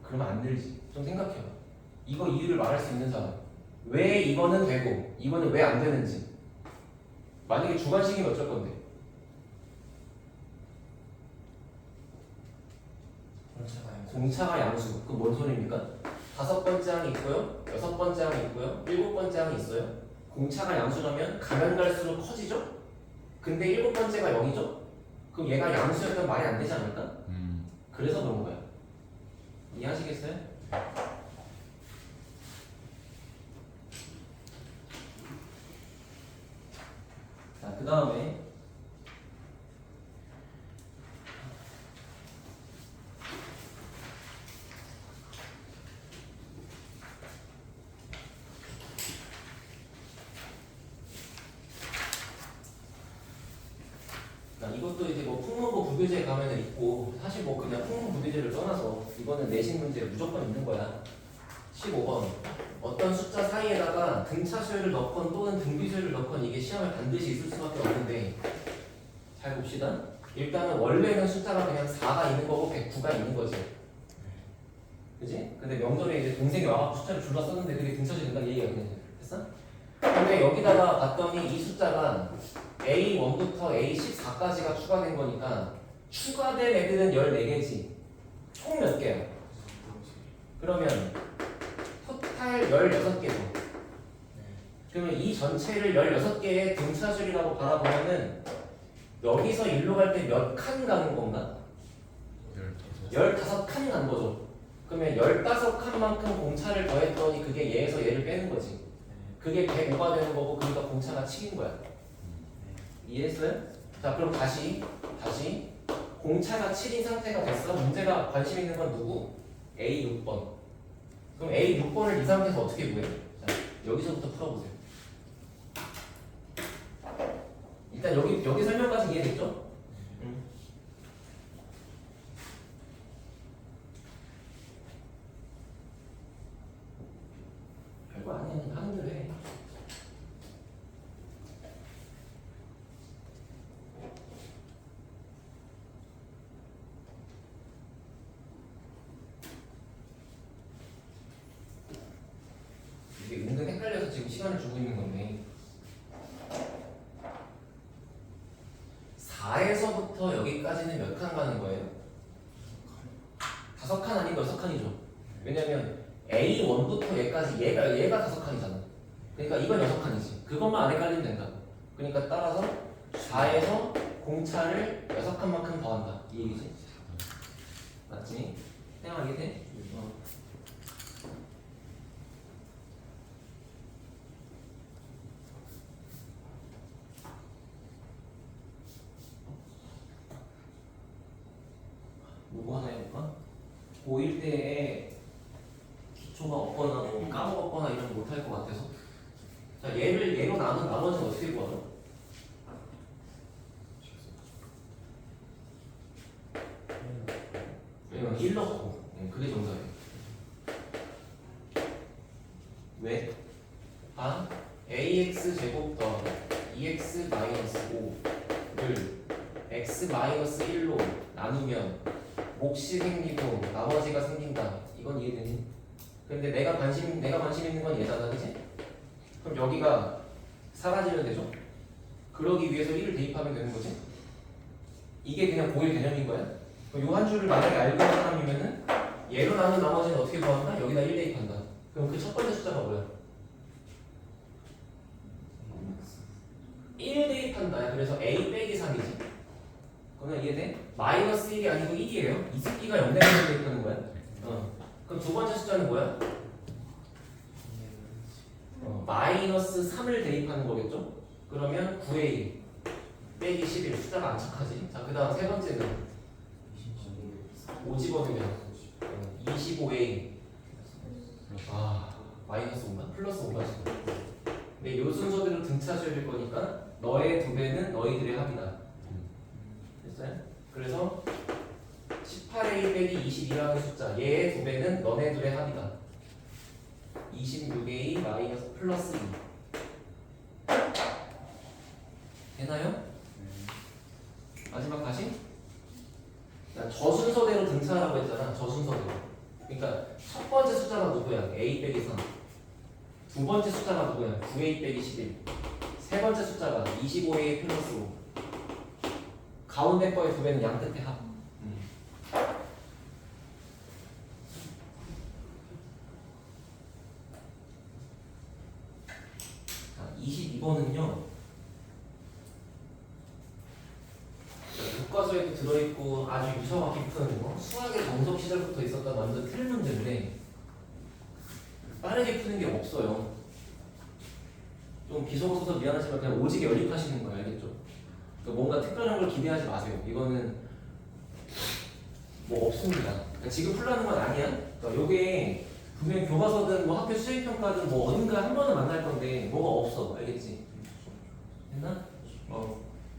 그러면 안 되지. 좀 생각해봐. 이거 이유를 말할 수 있는 사람. 왜 이거는 되고 이거는 왜 안 되는지. 만약에 주관식이면 어쩔 건데? 공차가 양수. 그건 뭔 소리입니까? 5번째 항이 있고요. 6번째 항이 있고요. 7번째 항이 있어요. 공차가 양수라면 가면 갈수록 커지죠? 근데 7번째가 0이죠? 그럼 얘가 양수였던 말이 안 되지 않을까? 그래서 그런 거야. 이해하시겠어요? 자, 그 다음에 이것도 이제 뭐 풍문고 부교재 가면은 있고 사실 뭐 그냥 풍문 부교재를 떠나서 이거는 내신 문제 무조건 있는 거야. 15번 어떤 숫자 사이에다가 등차 수열을 넣건 또는 등비 수열을 넣건 이게 시험에 반드시 있을 수밖에 없는데 잘 봅시다. 일단은 원래는 숫자가 그냥 4가 있는 거고 109가 있는 거지. 그지? 근데 명절에 이제 동생이 와갖고 숫자를 줄라 썼는데 그게 등차 수열이 된다는 얘기가 그냥 됐어? 근데 여기다가 봤더니 이 숫자가 A1부터 A14까지가 추가된 거니까 추가된 애들은 14개지. 총 몇 개야? 그러면 토탈 16개죠. 그러면 이 전체를 16개의 등차줄이라고 바라보면은 여기서 일로 갈 때 몇 칸 가는 건가? 15칸 간 거죠. 그러면 15칸만큼 공차를 더했더니 그게 얘에서 얘를 빼는 거지. 그게 105가 되는 거고 그러니까 공차가 7인 거야. 이해했어요? 자 그럼 다시 공차가 7인 상태가 됐어. 문제가 관심 있는 건 누구? A6번. 그럼 A6번을 이 상태에서 어떻게 구해? 자, 여기서부터 풀어보세요. 일단 여기 설명까지 이해됐죠? 별거 아니야. 그냥 하는 대로 해. 이게 은근 헷갈려서 지금 시간을 주고 있는 건데 4에서부터 여기까지는 몇 칸 가는 거예요? 5칸 아니고 6칸이죠. 왜냐면 A1부터 얘까지 얘가 5칸이잖아. 그러니까 이건 6칸이지. 그것만 안 헷갈리면 된다. 그러니까 따라서 4에서 공차를 6칸만큼 더한다. 이 얘기지. 맞지? 생각하게 돼? 뭐 하나 해볼까? 고1 때에 기초가 없거나 뭐 까먹었거나 이런 거 못할 것 같아서 자 얘로 나눈 나머지는 어떻게 구하죠? 왜냐면 1 넣고 그게 정답이에요. 왜? ax 제곱 더 2x 마이너스 5를 x 마이너스 1로 나누면 몫이 생기고 나머지가 생긴다. 이건 이해되니? 근데 내가 관심 있는 건 얘잖아, 그치? 그럼 여기가 사라지면 되죠? 그러기 위해서 1을 대입하면 되는 거지? 이게 그냥 고1 개념인 거야? 그럼 요 한 줄을 만약에 알고 있는 사람이면은 얘로 나눈 나머지는 어떻게 구한다? 여기다 1 대입한다. 그럼 그 첫 번째 숫자가 뭐야? 1 대입한다. 그래서 a 빼기 3이지. 그러면 이해돼? 마이너스 1이 아니고 1이에요. 이 새끼가 0 되는 대입하는 거야. 그럼 두 번째 숫자는 뭐야? 마이너스 3을 대입하는 거겠죠? 그러면 9a 빼기 11 숫자가 안 착하지. 자, 그 다음 세 번째는 5 집어넣으면 25a 마이너스 5만 플러스 5만 근데 요 순서대로 등차수열일 거니까 너의 두 배는 너희들의 합이다. 됐어요? 그래서 18a 빼기 22라는 숫자 얘의 두 배는 너네들의 합이다. 26a 마이너스 플러스 2 되나요? 마지막 다시 저 순서대로 등차하라고 했잖아. 저 순서대로. 그러니까 첫 번째 숫자가 누구야? a 빼기 3. 두 번째 숫자가 누구야? 9a 빼기 11. 세 번째 숫자가 25a 플러스 5. 가운데 거의 두 배는 양 끝에 합. 22번은요. 교과서에도 들어있고 아주 유서가 깊은 수학의 정석 시절부터 있었던 완전 틀 문제인데 빠르게 푸는 게 없어요. 좀 비속어서 미안하지만 그냥 오지게 연립하시는 거예요. 알겠죠? 그러니까 뭔가 특별한 걸 기대하지 마세요. 이거는 뭐 없습니다. 그러니까 지금 풀라는 건 아니야. 그러니까 요게 분명히 교과서든 뭐 학교 수행평가든 뭐 어딘가 한 번은 만날 건데 뭐가 없어. 알겠지? 됐나?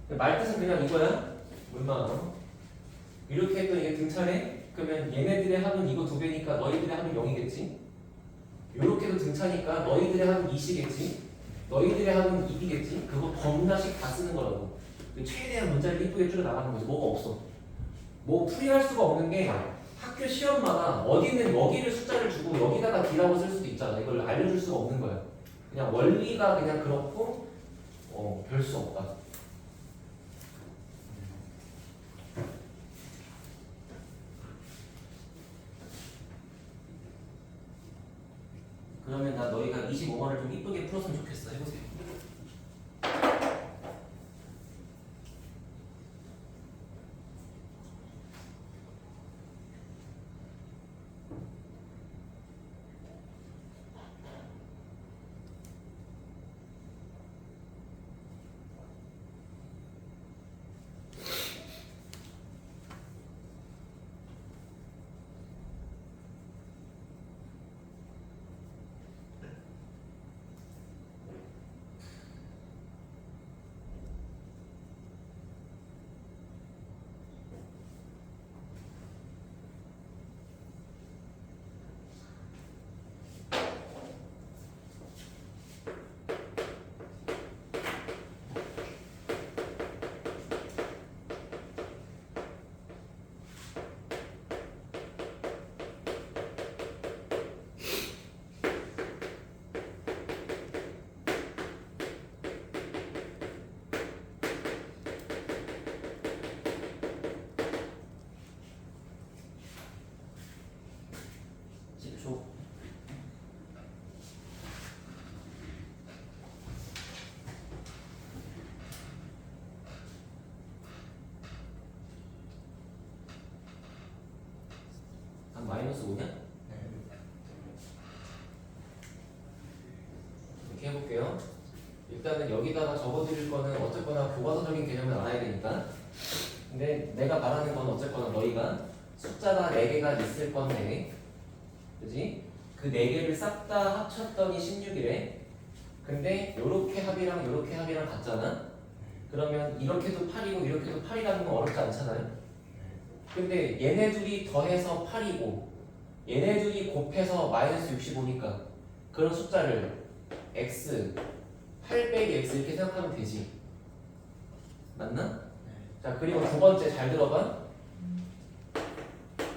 말뜻은 그냥 이거야. 얼마? 이렇게 했더니 이게 등차네? 그러면 얘네들의 합은 이거 2배니까 너희들의 합은 0이겠지? 이렇게도 등차니까 너희들의 합은 2시겠지? 너희들의 합은 2이겠지? 그거 겁나씩 다 쓰는 거라고. 최대한 문자를 이쁘게 줄여 나가는 거지. 뭐가 없어. 뭐 풀이할 수가 없는 게 학교 시험마다 어디는 여기를 숫자를 주고 여기다가 D라고 쓸 수도 있잖아. 이걸 알려줄 수가 없는 거야. 그냥 원리가 그냥 그렇고 별 수 없다. 그러면 나 너희가 25번을 좀 이쁘게 풀었으면 좋겠어. 해보세요. 마이너스 5냐? 이렇게 해볼게요. 일단은 여기다가 적어드릴 거는 어쨌거나 교과서적인 개념을 알아야 되니까. 근데 내가 말하는 건 어쨌거나 너희가 숫자가 4개가 있을 건데, 그지? 그 4개를 싹 다 합쳤더니 16이래. 근데 요렇게 합이랑 요렇게 합이랑 같잖아? 그러면 이렇게도 8이고 이렇게도 8이라는 건 어렵지 않잖아요? 근데 얘네 둘이 더해서 8이고 얘네 둘이 곱해서 마이너스 65니까 그런 숫자를 x 8 빼기 x 이렇게 생각하면 되지. 맞나? 자, 그리고 두 번째 잘 들어봐.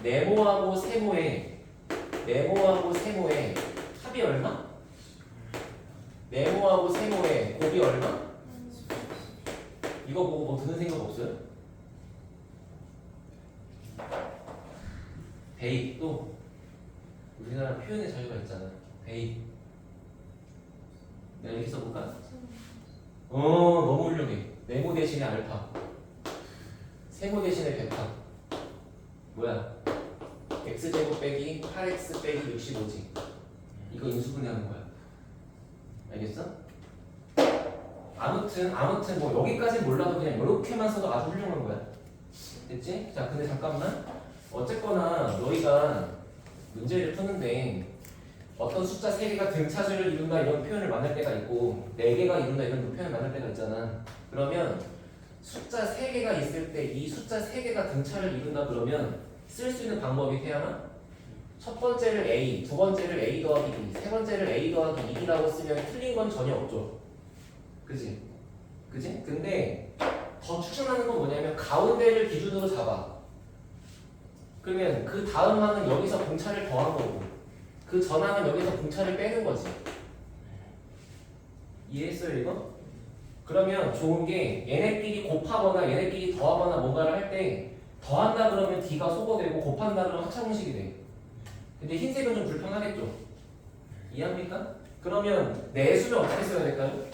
네모하고 세모의 합이 얼마? 네모하고 세모의 곱이 얼마? 이거 보고 뭐 드는 생각 없어요? 대입도 우리나라 표현의 자유가 있잖아. 대입. 내가 이렇게 써볼까? 너무 훌륭해. 네모 대신에 알파, 세모 대신에 베타. 뭐야? x제곱 빼기 8x 빼기 65지. 이거 인수분해하는 거야. 알겠어? 아무튼 뭐 여기까지 몰라도 그냥 이렇게만 써도 아주 훌륭한 거야. 됐지? 자, 근데 잠깐만. 어쨌거나 너희가 문제를 푸는데 어떤 숫자 3개가 등차수를 이룬다 이런 표현을 만날 때가 있고 4개가 이룬다 이런 표현을 만날 때가 있잖아. 그러면 숫자 3개가 있을 때 이 숫자 3개가 등차를 이룬다 그러면 쓸 수 있는 방법이 태양아? 첫 번째를 A, 두 번째를 A 더하기 B, 세 번째를 A 더하기 2라고 쓰면 틀린 건 전혀 없죠. 그지? 근데 더 추천하는 건 뭐냐면 가운데를 기준으로 잡아. 그러면 그 다음 항은 여기서 공차를 더한 거고 그 전항은 여기서 공차를 빼는 거지. 이해했어요 이거? 그러면 좋은 게 얘네끼리 곱하거나 얘네끼리 더하거나 뭔가를 할 때 더한다 그러면 D가 소거되고 곱한다 그러면 합차공식이 돼. 근데 흰색은 좀 불편하겠죠? 이해합니까? 그러면 내수는 어떻게 써야 될까요?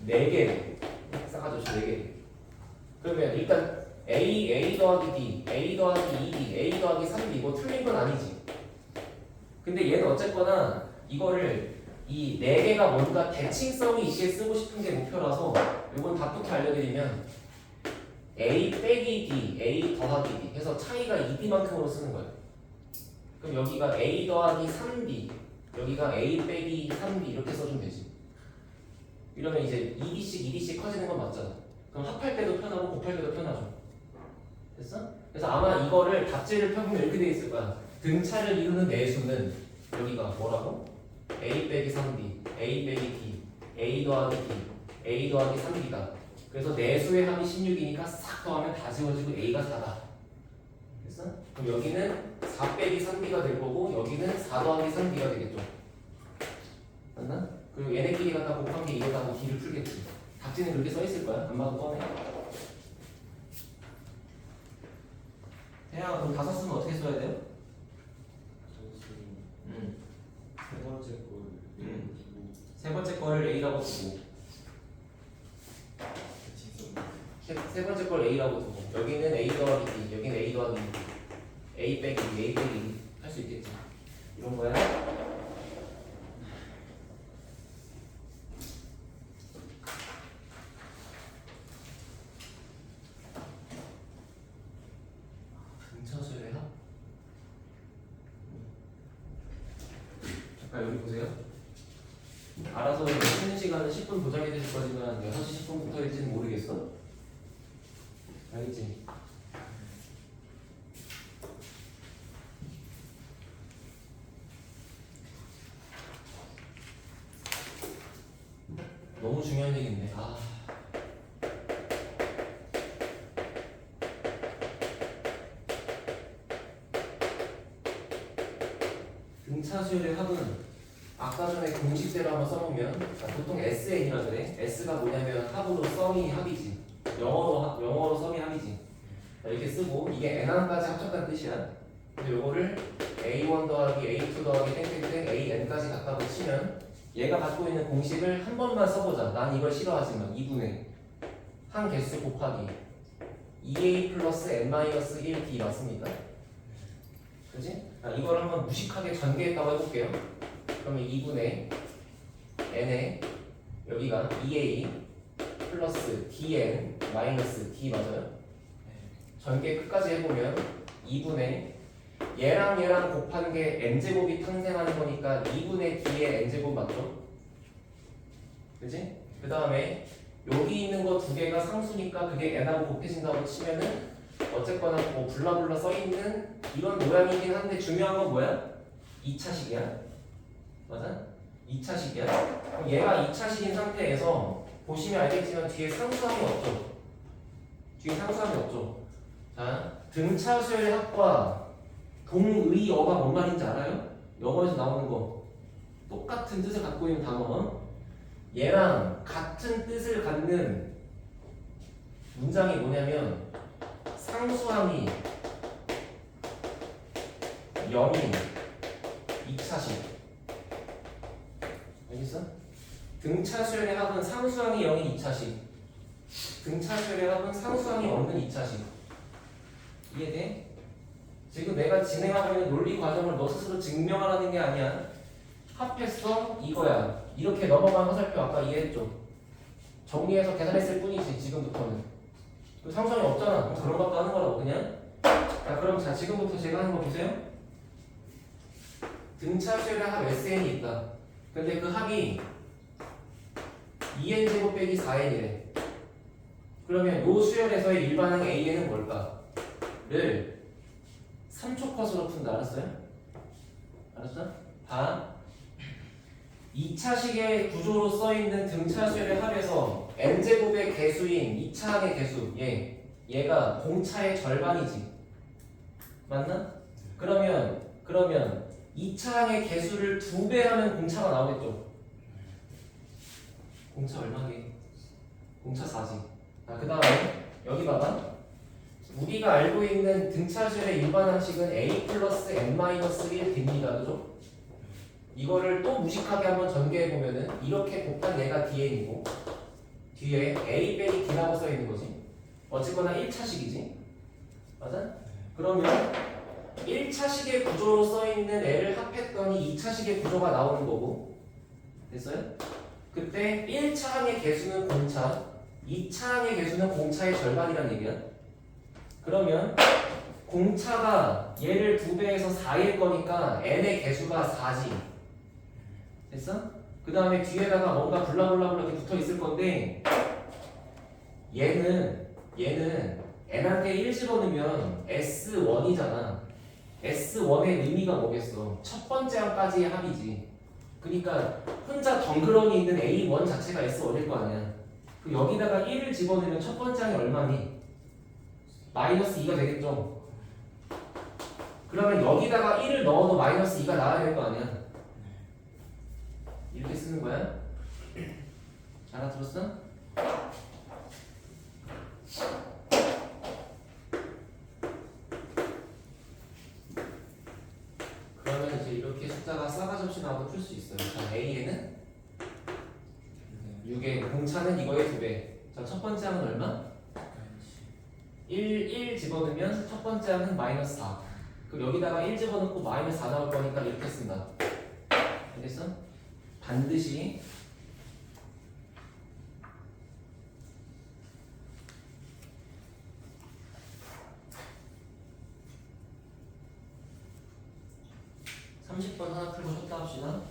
4개 쌍아저씨 4개. 그러면 일단 A 더하기 D, A 더하기 2D, A 더하기 3D 이거 틀린 건 아니지. 근데 얘는 어쨌거나 이거를 이 4개가 뭔가 대칭성이 있게 쓰고 싶은 게 목표라서 이건 답부터 알려드리면 A 빼기 D, A 더하기 D 해서 차이가 2D만큼으로 쓰는 거예요. 그럼 여기가 A 더하기 3D, 여기가 A 빼기 3D 이렇게 써주면 되지. 이러면 이제 2D씩 커지는 건 맞잖아. 그럼 합할 때도 편하고 곱할 때도 편하죠. 됐어? 그래서 아마 이거를 답지를 펴보면 이렇게 돼 있을 거야. 등차를 이루는 내수는 여기가 뭐라고? a 빼기 3b, a 빼기 b, a 더하기 b, a 더하기 3b다. 그래서 내수의 합이 16이니까 싹 더하면 다 지워지고 a가 4다. 됐어? 그럼 여기는 4 빼기 3b가 될 거고 여기는 4 더하기 3b가 되겠죠. 맞나? 그리고 얘네끼리 갖다 곱한 게 이거다고 b를 풀겠지. 답지는 그렇게 써 있을 거야. 안 봐도 뻔해. 태양아 그럼 다섯 수는 어떻게 써야 돼요? 세 번째 걸 세 번째 거를 a라고 두고 세 번째 걸 a라고 두고 여기는 a 더하기 b 여기는 a 더하기 a 빼기 b a 빼기 할 수 있겠지. 이런 거야. 등차수열의 합? 잠깐 여기 보세요. 알아서 쉬는 시간은 10분 보장해 드릴 거지만 6시 10분부터일지는 모르겠어. 알겠지? 너무 중요한 얘기인데. 등차수열의 합은 아까 전에 공식대로 한번 써보면 보통 SN이라 그래. S가 뭐냐면 합으로 썸이 합이지. 영어로 썸이 합이지. 이렇게 쓰고 이게 N1까지 합쳤다는 뜻이야. 근데 요거를 A1 더하기 A2 더하기 땡땡땡 AN까지 갖다 붙이면 얘가 갖고 있는 공식을 한 번만 써보자. 난 이걸 싫어하지만 2분의 한 개수 곱하기 2A 플러스 N-1D 맞습니까? 그치? 이걸 한번 무식하게 전개했다고 해볼게요. 그러면 2분의 n에 여기가 2a 플러스 dn 마이너스 d 맞아요? 전개 끝까지 해보면 2분의 얘랑 곱한 게 n제곱이 탄생하는 거니까 2분의 d의 n제곱 맞죠? 그치? 그 다음에 여기 있는 거 두 개가 상수니까 그게 n하고 곱해진다고 치면은 어쨌거나 뭐 블라블라 써있는 이런 모양이긴 한데 중요한 건 뭐야? 2차식이야. 맞아? 2차식이야. 그럼 얘가 2차식인 상태에서 보시면 알겠지만 뒤에 상수함이 없죠. 뒤에 상수함이 없죠. 자, 등차수열의 합과 동의어가 뭔 말인지 알아요? 영어에서 나오는 거 똑같은 뜻을 갖고 있는 단어. 얘랑 같은 뜻을 갖는 문장이 뭐냐면 상수함이 0인 2차식. 알겠어? 등차수열의 합은 상수항이 0인 2차식. 등차수열의 합은 상수항이 없는 2차식. 이해돼? 지금 내가 진행하고 있는 논리 과정을 너 스스로 증명하라는 게 아니야. 합했어? 이거야. 이렇게 넘어간 화살표 아까 이해했죠? 정리해서 계산했을 뿐이지 지금부터는. 상수항이 없잖아. 그럼 그런 것도 하는 거라고 그냥. 자 그럼 자 지금부터 제가 하는 거 보세요. 등차수열의 합 SN이 있다. 근데 그 합이 2n제곱 빼기 4n이래. 그러면 요 수열에서의 일반항 AN은 뭘까? 를 3초 컷으로 푼다. 알았어요? 알았어? 다 2차식의 구조로 써있는 등차수열의 합에서 n제곱의 개수인 2차항의 개수 얘가 공차의 절반이지. 맞나? 그러면 2차항의 개수를 2배 하면 공차가 나오겠죠? 공차 얼마게? 공차 4지. 그 다음에 여기 봐봐. 우리가 알고 있는 등차수열의 일반항식은 a 플러스 n-1 됩니다. 그죠? 이거를 또 무식하게 한번 전개해보면은 이렇게 곱한 얘가 dn이고 뒤에 a 빼기 d라고 써있는 거지. 어쨌거나 1차식이지. 맞아? 그러면 1차식의 구조로 써있는 애를 합했더니 2차식의 구조가 나오는 거고. 됐어요? 그때 1차항의 개수는 공차, 2차항의 개수는 공차의 절반이란 얘기야. 그러면 공차가 얘를 2배해서 4일 거니까 n의 개수가 4지. 됐어? 그 다음에 뒤에다가 뭔가 블라블라블라 이렇게 붙어 있을 건데 얘는 n한테 1 집어넣으면 S1이잖아. S1의 의미가 뭐겠어? 첫 번째 항까지의 합이지. 그러니까 혼자 덩그러니 있는 A1 자체가 S1일 거 아니야. 그 여기다가 1을 집어넣으면 첫 번째 항이 얼마니? 마이너스 2가 되겠죠. 그러면 여기다가 1을 넣어도 마이너스 2가 나와야 될 거 아니야. 이렇게 쓰는 거야. 알아들었어? 그러면 이제 이렇게 숫자가 싸가지 없이 나와도 풀 수 있어요. 자, A에는 6의 공차는 이거의 2배. 자, 첫 번째 항은 얼마? 1 집어넣으면 첫 번째 항은 마이너스 4. 그럼 여기다가 1 집어넣고 마이너스 4 나올 거니까 이렇게 쓴다. 알겠어? 반드시 (30번) 하나 풀고 쉬었다 합시다.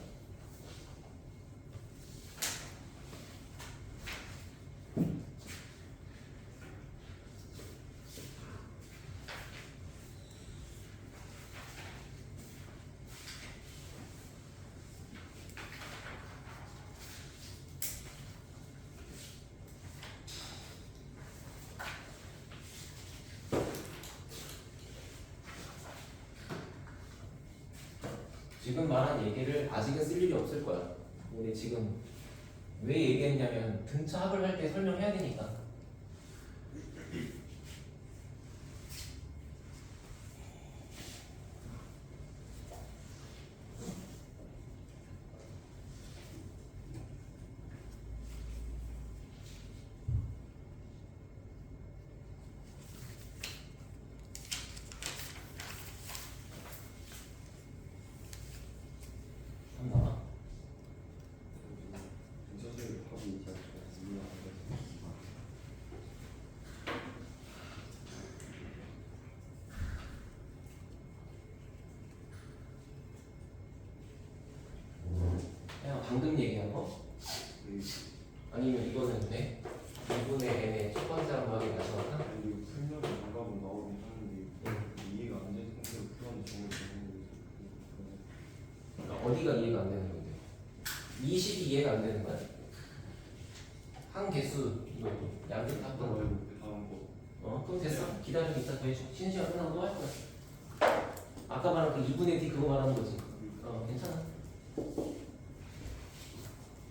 지금 말한 얘기를 아직은 쓸 일이 없을 거야. 근데 지금 왜 얘기했냐면 등차 합을 할 때 설명해야 되니까. 한번 근처에 하고 있지 않죠? 그냥 방금 얘기한 거? 아니면 이거는 돼? 2분의 n의 첫 번째 항 더하기 다시 하나? 아니 풀려면 정답은 나오긴 하는데 이해가 안 되는 상태로 풀어는 정말 그러니까 어디가 이해가 안 되는 건데? 20이 이해가 안 되는 거야? 한 개수 이거 양쪽 아까 합한 말고 그 다음 거 그럼 됐어. 기다리면 이따 더 해줘. 쉬는 시간 끝나고 또 할 거야. 아까 말한 그 2분의 d 그거 말하는 거지. 괜찮아.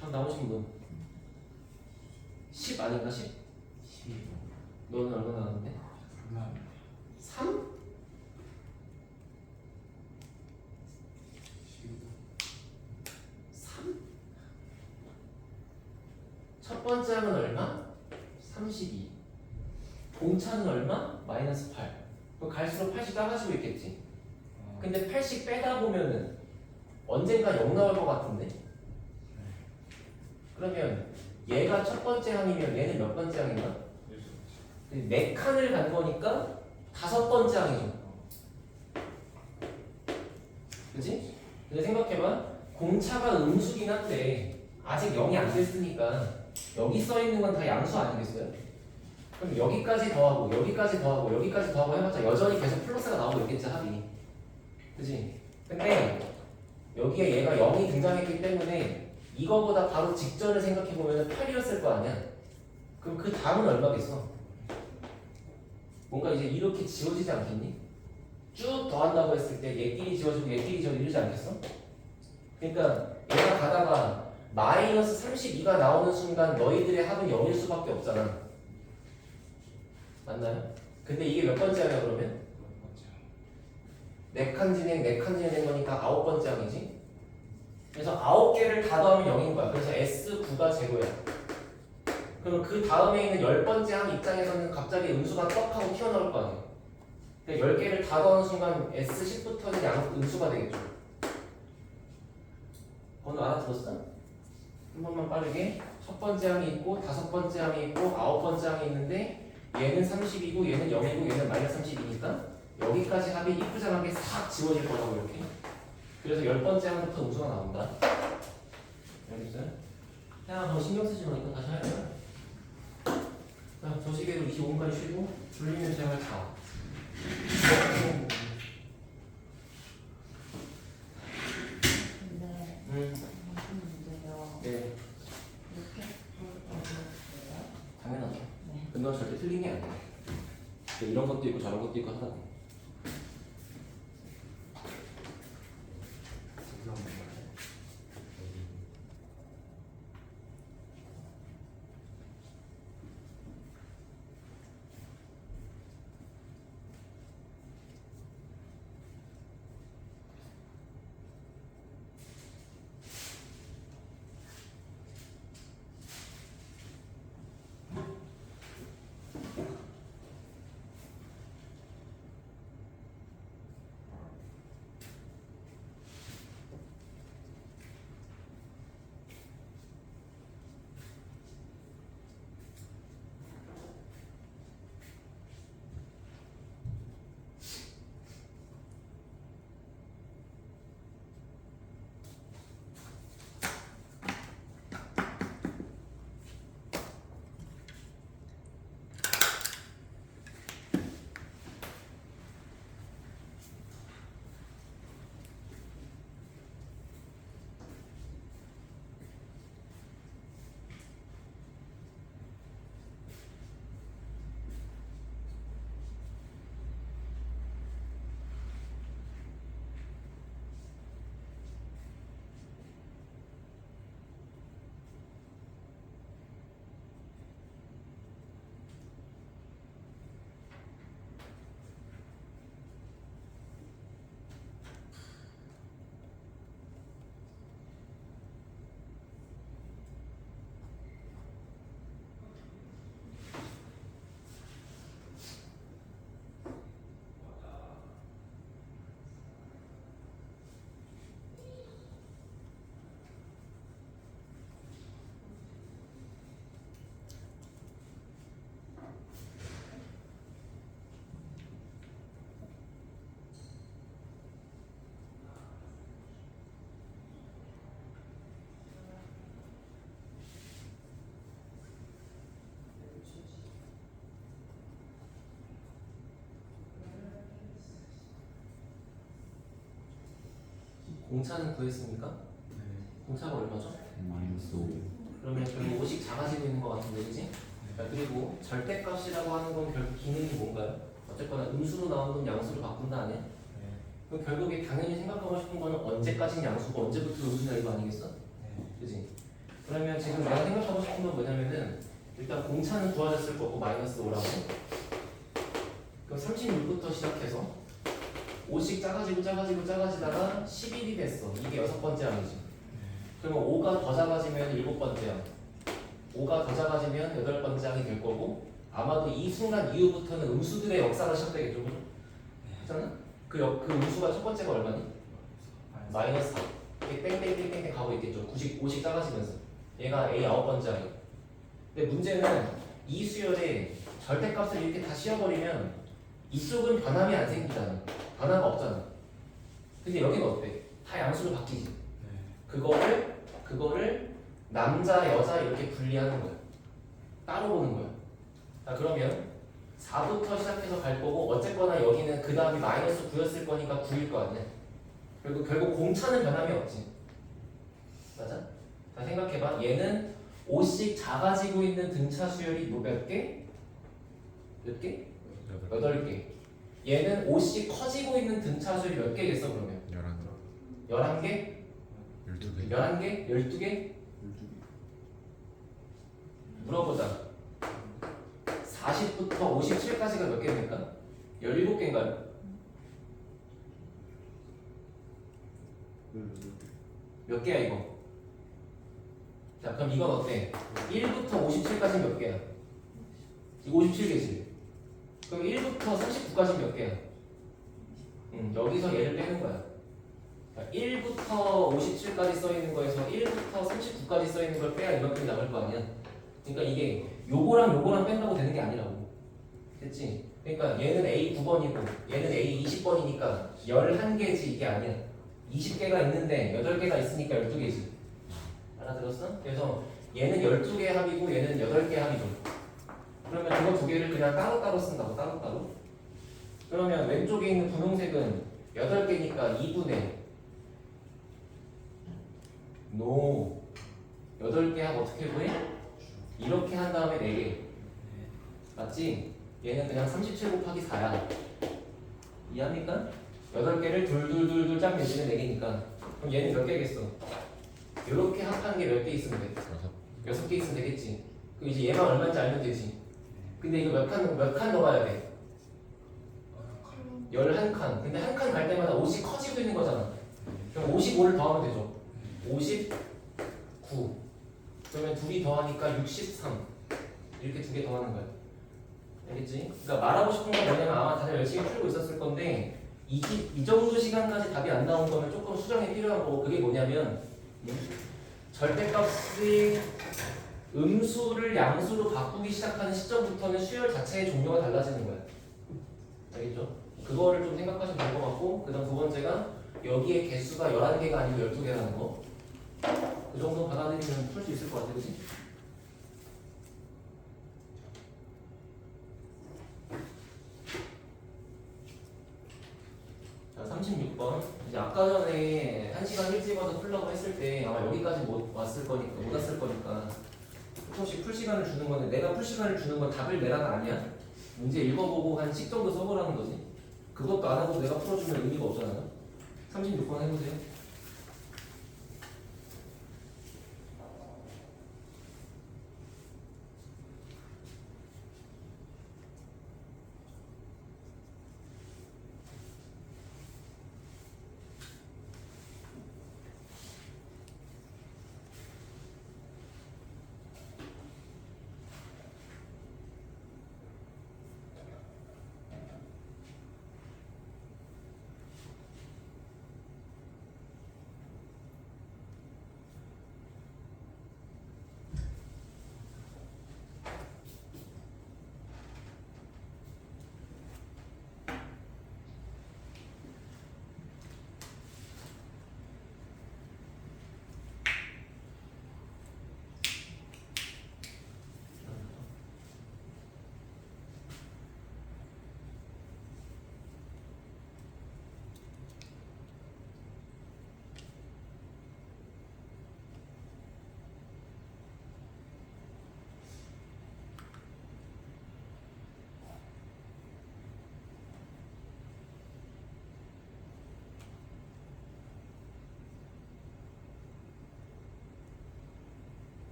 답 나오신 분? 10 아닌가 10? 12 너는 얼마 나왔는데? 3? 3? 첫 번째 항은 얼마? 32. 공차는 얼마? 마이너스 8. 그럼 갈수록 80 따가지고 있겠지. 근데 80 빼다 보면은 언젠가 0 나올 것 같은데? 그러면 얘가 첫 번째 항이면 얘는 몇 번째 항인가? 4칸을 간 거니까 5번째 항이죠. 그치? 근데 생각해봐. 공차가 음수긴 한데 아직 0이 안 됐으니까 여기 써있는 건 다 양수 아니겠어요? 그럼 여기까지 더하고 여기까지 더하고 여기까지 더하고 해봤자 여전히 계속 플러스가 나오고 있겠지 합이. 그치? 근데 여기에 얘가 0이 등장했기 때문에 이거보다 바로 직전을 생각해보면 8이었을 거 아니야? 그럼 그 다음은 얼마겠어? 뭔가 이제 이렇게 지워지지 않겠니? 쭉 더한다고 했을 때 얘끼리 지워지고 얘끼리 지워지고 이러지 않겠어? 그러니까 얘가 가다가 마이너스 32가 나오는 순간 너희들의 합은 0일 수밖에 없잖아. 맞나요? 근데 이게 몇 번째 항이야 그러면? 4칸 진행 된 거니까 9번째 항이지? 그래서 9개를 다 더하면 0인 거야. 그래서 S9가 제로야. 그럼 그 다음에 있는 10번째 항 입장에서는 갑자기 음수가 떡 하고 튀어나올 거 아니야. 근데 10개를 다 더하는 순간 S10부터는 음수가 되겠죠. 오늘 알아들었어? 한 번만 빠르게. 첫 번째 항이 있고 5번째 항이 있고 9번째 항이 있는데 얘는 30이고 얘는 0이고 얘는 마이너스 30이니까 여기까지 합이 이쁘장하게 싹 지워질 거라고 이렇게. 그래서 10번째 항부터 음수가 나온다. 알겠어요? 야, 너 신경 쓰지 마. 이거 다시 할 거야. 자, 저 시계로 25분까지 쉬고 졸리면 제발 자. 근데 무슨 문제요? 네, 이렇게 어려웠어요? 당연하죠. 네. 근데 넌 절대 틀린 게 아니야. 이런 것도 있고 저런 것도 있고 하다 보니. 공차는 구했습니까? 네. 공차가 얼마죠? 마이너스 5. 그러면 결국 5씩 작아지고 있는 것 같은데, 그지? 자, 그리고 절대값이라고 하는 건 결국 기능이 뭔가요? 어쨌거나 음수로 나온 건 양수로 바꾼다 아니야? 그럼 결국에 당연히 생각하고 싶은 거는 언제까지는 양수고 언제부터 음수냐 이거 아니겠어? 그지? 그러면 지금 내가 생각하고 싶은 건 뭐냐면은 일단 공차는 구하셨을 거고 마이너스 5라고. 그럼 36부터 시작해서 5씩 작아지다가 11이 됐어. 이게 6번째 항이지. 그러면 5가 더 작아지면 7번째 항. 5가 더 작아지면 8번째 항이 될 거고 아마도 이 순간 이후부터는 음수들의 역사가 시작되겠죠. 그렇잖아? 그 음수가 첫 번째가 얼마니? 마이너스 4. 이게 땡땡땡땡 가고 있겠죠. 5씩 작아지면서. 얘가 A 9번째 항이. 근데 문제는 이 수열에 절대값을 이렇게 다 씌워버리면 이쪽은 변함이 안 생기잖아. 변화가 없잖아. 근데 여기는 어때? 다 양수로 바뀌지. 그거를 남자, 여자 이렇게 분리하는 거야. 따로 보는 거야. 자, 그러면 4부터 시작해서 갈 거고 어쨌거나 여기는 그 다음이 마이너스 9였을 거니까 9일 거 아니야. 그리고 결국 공차는 변함이 없지. 맞아? 자, 생각해봐. 얘는 5씩 작아지고 있는 등차 수열이 몇 개? 몇 개? 8개. 얘는 5씩 커지고 있는 등차 수열이 몇 개겠어 그러면? 11개? 12개. 11개? 12개? 물어보자. 40부터 57까지가 몇 개입니까? 17개인가요? 몇 개야 이거? 자, 그럼 이건 어때? 1부터 57까지 몇 개야? 이거 57개지. 그럼 1부터 39까지 몇 개야? 여기서 얘를 빼는 거야. 1부터 57까지 써 있는 거에서 1부터 39까지 써 있는 걸 빼야 이만큼 남을 거 아니야. 그러니까 이게 요거랑 뺀다고 되는 게 아니라고. 됐지? 그러니까 얘는 A 9번이고 얘는 A 20번이니까 11개지 이게 아니야. 20개가 있는데 8개가 있으니까 12개지. 알아들었어? 그래서 얘는 12개 합이고 얘는 8개 합이죠. 그러면 그거 두 개를 그냥 따로따로 쓴다고 따로따로. 그러면 왼쪽에 있는 분홍색은 8개니까 2분의 노 8개 하고 어떻게 구해? 이렇게 한 다음에 4개 맞지? 얘는 그냥 37 곱하기 4야 이해합니까? 8개를 둘둘둘둘 짝 내지는 4개니까 그럼 얘는 몇 개겠어? 이렇게 합한 게 몇 개 있으면 돼? 6개 있으면 되겠지. 그럼 이제 얘만 얼마인지 알면 되지. 근데 이거 몇 칸 넣어야 돼? 11칸. 근데 한 칸 갈 때마다 옷이 커지고 있는 거잖아. 그럼 55를 더하면 되죠. 59. 그러면 둘이 더하니까 63. 이렇게 두 개 더하는 거야. 알겠지? 그러니까 말하고 싶은 건 뭐냐면 아마 다들 열심히 풀고 있었을 건데 이 정도 시간까지 답이 안 나온 거면 조금 수정이 필요한 거고 그게 뭐냐면 절대값의 음수를 양수로 바꾸기 시작하는 시점부터는 수열 자체의 종류가 달라지는 거야. 알겠죠? 그거를 좀 생각하시면 될 것 같고 그 다음 두 번째가 여기에 개수가 11개가 아니고 12개라는 거. 그 정도 받아들이면 풀 수 있을 것 같아. 그치? 자, 36번. 이제 아까 전에 1시간 일찍 와서 풀라고 했을 때 아마 여기까지 못 왔을 거니까 조금씩 풀 시간을 주는 건데 내가 풀 시간을 주는 건 답을 내라가 아니야. 문제 읽어보고 한 식 정도 써보라는 거지. 그것도 안 하고 내가 풀어주면 의미가 없잖아요. 36번 해보세요.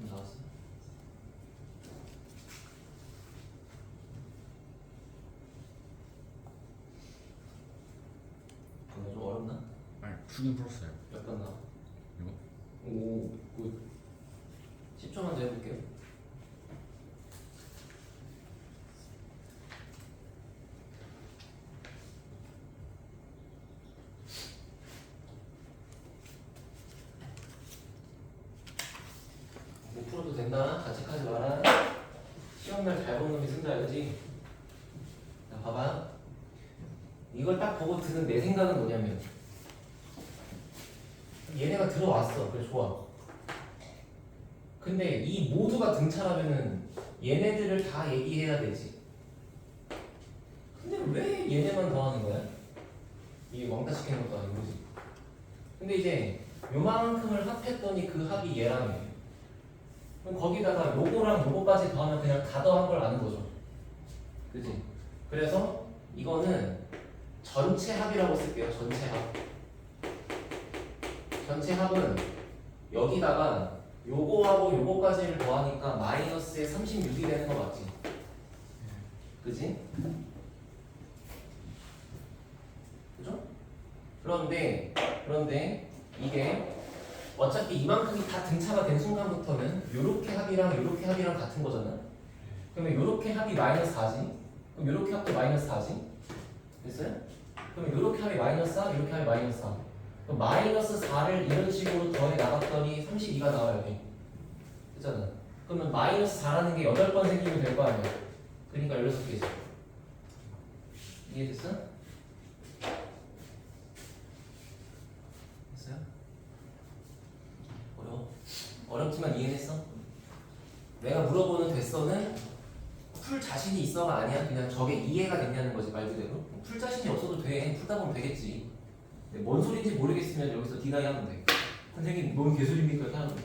나왔어. 좀 어렵나? 아니 풀긴 풀었어요. 몇 번 나와? 이거? 오, 굿. 10초만 더 해볼게요. 못 풀어도 된다. 자책하지 마라. 시험날 잘 본 놈이 쓴다, 그지? 자, 봐봐. 이걸 딱 보고 드는 내 생각은 뭐냐면 얘네가 들어왔어. 그래, 좋아. 근데 이 모두가 등차라면은 얘네들을 다 얘기해야 되지. 근데 왜 얘네만 더하는 거야? 이게 왕따 시키는 것도 아니고, 그지? 근데 이제 요만큼을 합했더니 그 합이 얘랑 얘. 그럼 거기다가 요거랑 요거까지 더하면 그냥 다 더한 걸 아는 거죠. 그지? 그래서 이거는 전체 합이라고 쓸게요. 전체 합. 전체 합은 여기다가 요거하고 요거까지를 더하니까 마이너스에 36이 되는 거 맞지? 그지? 그죠? 그런데 이게 어차피 이만큼이 다 등차가 된 순간부터는 요렇게 합이랑 요렇게 합이랑 같은 거잖아. 그러면 요렇게 합이 마이너스 4지? 그럼 요렇게 합도 마이너스 4지? 됐어요? 그러면 요렇게 합이 마이너스 4, 요렇게 합이 마이너스 4. 그럼 마이너스 4를 이런 식으로 더해 나갔더니 32가 나와요. 여기. 그잖아. 그러면 마이너스 4라는 게 8번 생기면 될 거 아니야. 그러니까 16개지. 이해됐어? 됐어요? 어려워? 어렵지만 이해했어? 내가 물어보는 됐어는 풀 자신이 있어가 아니야. 그냥 저게 이해가 됐냐는 거지, 말 그대로. 풀 자신이 없어도 돼. 풀다 보면 되겠지. 근데 뭔 소리인지 모르겠으면 여기서 디나이 하면 돼. 선생님 뭔 개소리입니까? 이렇게 하면 돼.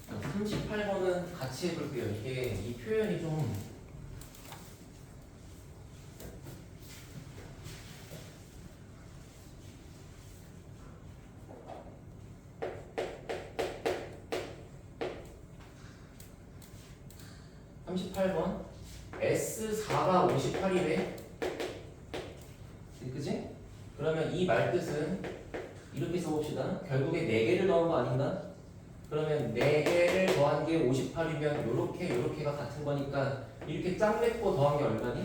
자, 38번은 같이 해볼게요. 이게 이 표현이 좀 (38번) S4가 58이래. 그지? 그러면 이 말뜻은 이렇게 써봅시다. 결국에 4개를 더한 거 아닌가? 그러면 4개를 더한 게 58이면 요렇게가 같은 거니까 이렇게 짝 맺고 더한 게 얼마니?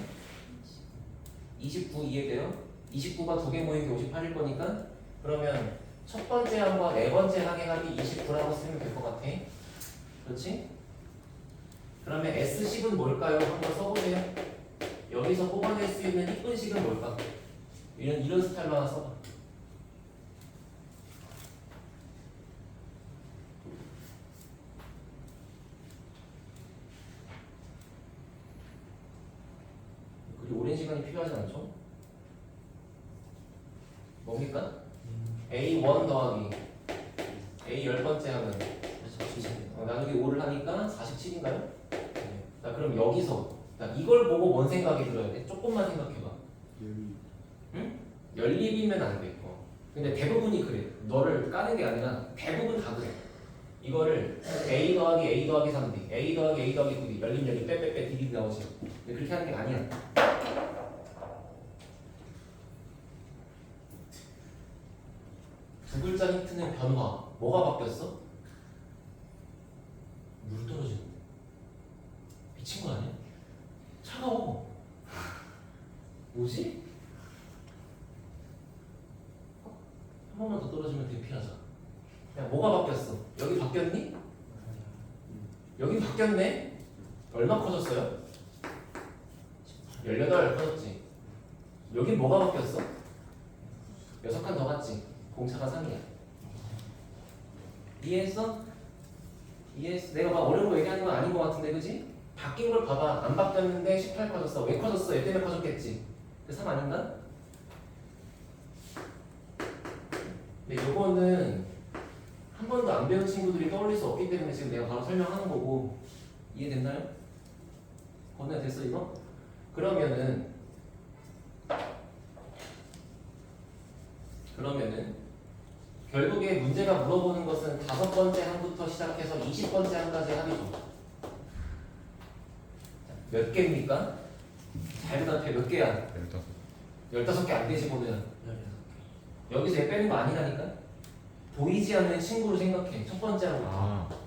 29 이해돼요? 29가 2개 모인 게 58일 거니까 그러면 첫 번째 항과 네 번째 항의 합이 29라고 쓰면 될 것 같아. 그렇지? 그러면 S식은 뭘까요? 한번 써보세요. 여기서 뽑아낼 수 있는 이쁜 식은 뭘까? 이런 스타일로 하나 써봐. 그리 오랜 시간이 필요하지 않죠? 뭡니까? A1 더하기 A 10번째 하면 나누기 5를 하니까 47인가요? 자 그럼 여기서 자, 이걸 보고 뭔 생각이 들어야 돼? 조금만 생각해봐. 연립이면 안 돼. 근데 대부분이 그래. 너를 까는 게 아니라 대부분 다 그래. 이거를 A 더하기 A 더하기 3D A 더하기 A 더하기 9D 열림 빼빼빼 DD 나오지. 근데 그렇게 하는 게 아니야. 두 글자 힌트는 변화. 뭐가 바뀌었어? 물 떨어지는. 미친 거 아니야? 차가워. 뭐지? 한 번만 더 떨어지면 대피하자. 야, 뭐가 바뀌었어? 여기 바뀌었니? 여기 바뀌었네? 얼마 커졌어요? 18 커졌지. 여기 뭐가 바뀌었어? 6칸 더 갔지. 공차가 3이야. 이해했어? 이해했어? 내가 막 어려운 거 얘기하는 건 아닌 것 같은데, 그지? 바뀐 걸 봐봐. 안 바뀌었는데 18 커졌어. 왜 커졌어? 얘 때문에 커졌겠지. 그 3 아닌가? 근데 요거는 한 번도 안 배운 친구들이 떠올릴 수 없기 때문에 지금 내가 바로 설명하는 거고. 이해됐나요? 건너야 됐어 이거? 그러면은 결국에 문제가 물어보는 것은 5번째 항부터 시작해서 20번째 항까지 합이죠. 몇 개입니까? 잘 대답해. 몇 개야? 15개 안 되지 보면. 여기서 얘 빼는 거 아니라니까? 보이지 않는 친구로 생각해. 첫 번째 항부터.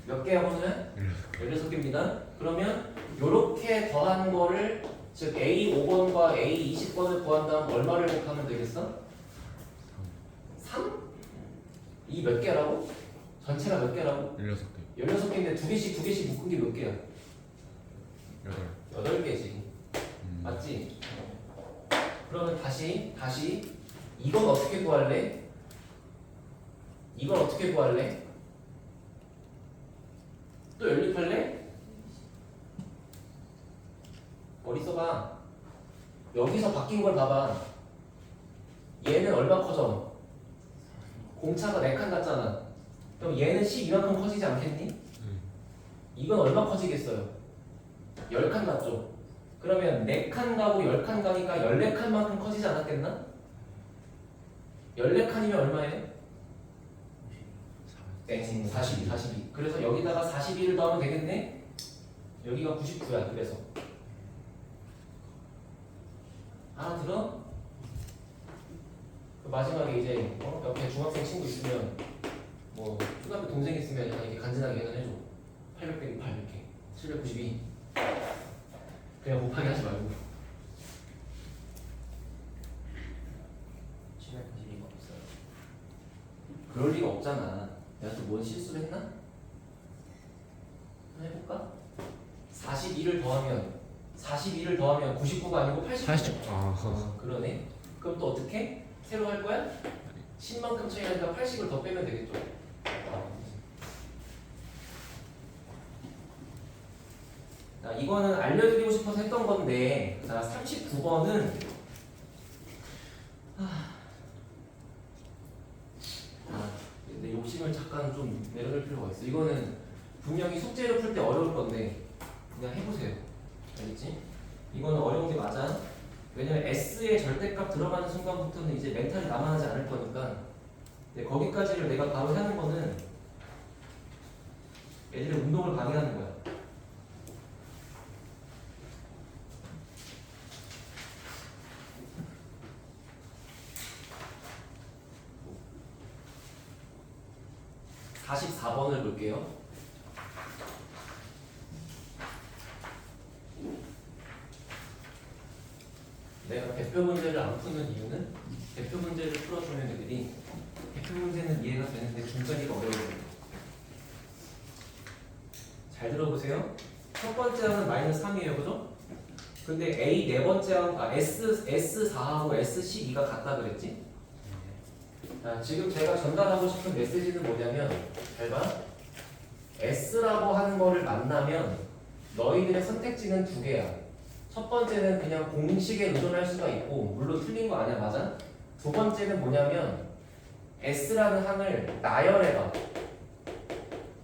몇 개야 보면? 16개입니다. 그러면 요렇게 더한 거를 즉 A 5번과 A 20번을 구한 다음 얼마를 곱하면 되겠어? 3? 이 몇 개라고? 전체가 몇 개라고? 16개 16개인데 두 개씩 묶은 게 몇 개야? 8개지. 맞지? 그러면 다시 이건 어떻게 구할래? 이건 어떻게 구할래? 또 연립할래? 머리 써봐. 여기서 바뀐 걸 봐봐. 얘는 얼마 커져? 공차가 4칸 같잖아. 그럼 얘는 12만큼 커지지 않겠니? 이건 얼마 커지겠어요? 10칸 같죠? 그러면 4칸 가고 10칸 가니까 14칸만큼 커지지 않았겠나? 14칸이면 얼마예요? 땡, 42. 그래서 여기다가 42를 더하면 되겠네? 여기가 99야. 그래서 알아들어? 그 마지막에 이제 옆에 중학생 친구 있으면 뭐 초등학교 동생 있으면 이렇게 간지나게 계산해줘. 800 빼기 8 이렇게 792 그냥 곱하기 하지 말고. 실행하실 리가 없어요. 그럴 리가 없잖아. 내가 또 뭔 실수를 했나? 한번 해볼까? 42를 더하면 99가 아니고 89. 80. 아, 그러네. 그럼 또 어떻게? 새로 할 거야? 10만큼 차이 나니까 80을 더 빼면 되겠죠. 자, 이거는 알려드리고 싶어서 했던 건데, 자, 39번은 근데 욕심을 잠깐 좀 내려놓을 필요가 있어. 이거는 분명히 숙제로 풀 때 어려울 건데 그냥 해보세요. 알겠지? 이거는 어려운 게 맞아. 왜냐면 S의 절대값 들어가는 순간부터는 이제 멘탈이 남아나지 않을 거니까. 근데 거기까지를 내가 바로 하는 거는 애들의 운동을 방해하는 거야. (44번을) 볼게요. 내가 대표 문제를 안 푸는 이유는 대표 문제를 풀어주면 애들이 대표 문제는 이해가 되는데 중간이가 어려워요. 잘 들어보세요. 첫 번째 항은 마이너스 3이에요, 그죠? 근데 A 네 번째 항, S4하고 S12가 같다 그랬지? 자, 지금 제가 전달하고 싶은 메시지는 뭐냐면, 잘 봐. S라고 하는 거를 만나면 너희들의 선택지는 두 개야. 첫 번째는 그냥 공식에 의존할 수가 있고, 물론 틀린 거 아니야, 맞아? 두 번째는 뭐냐면 S라는 항을 나열해봐.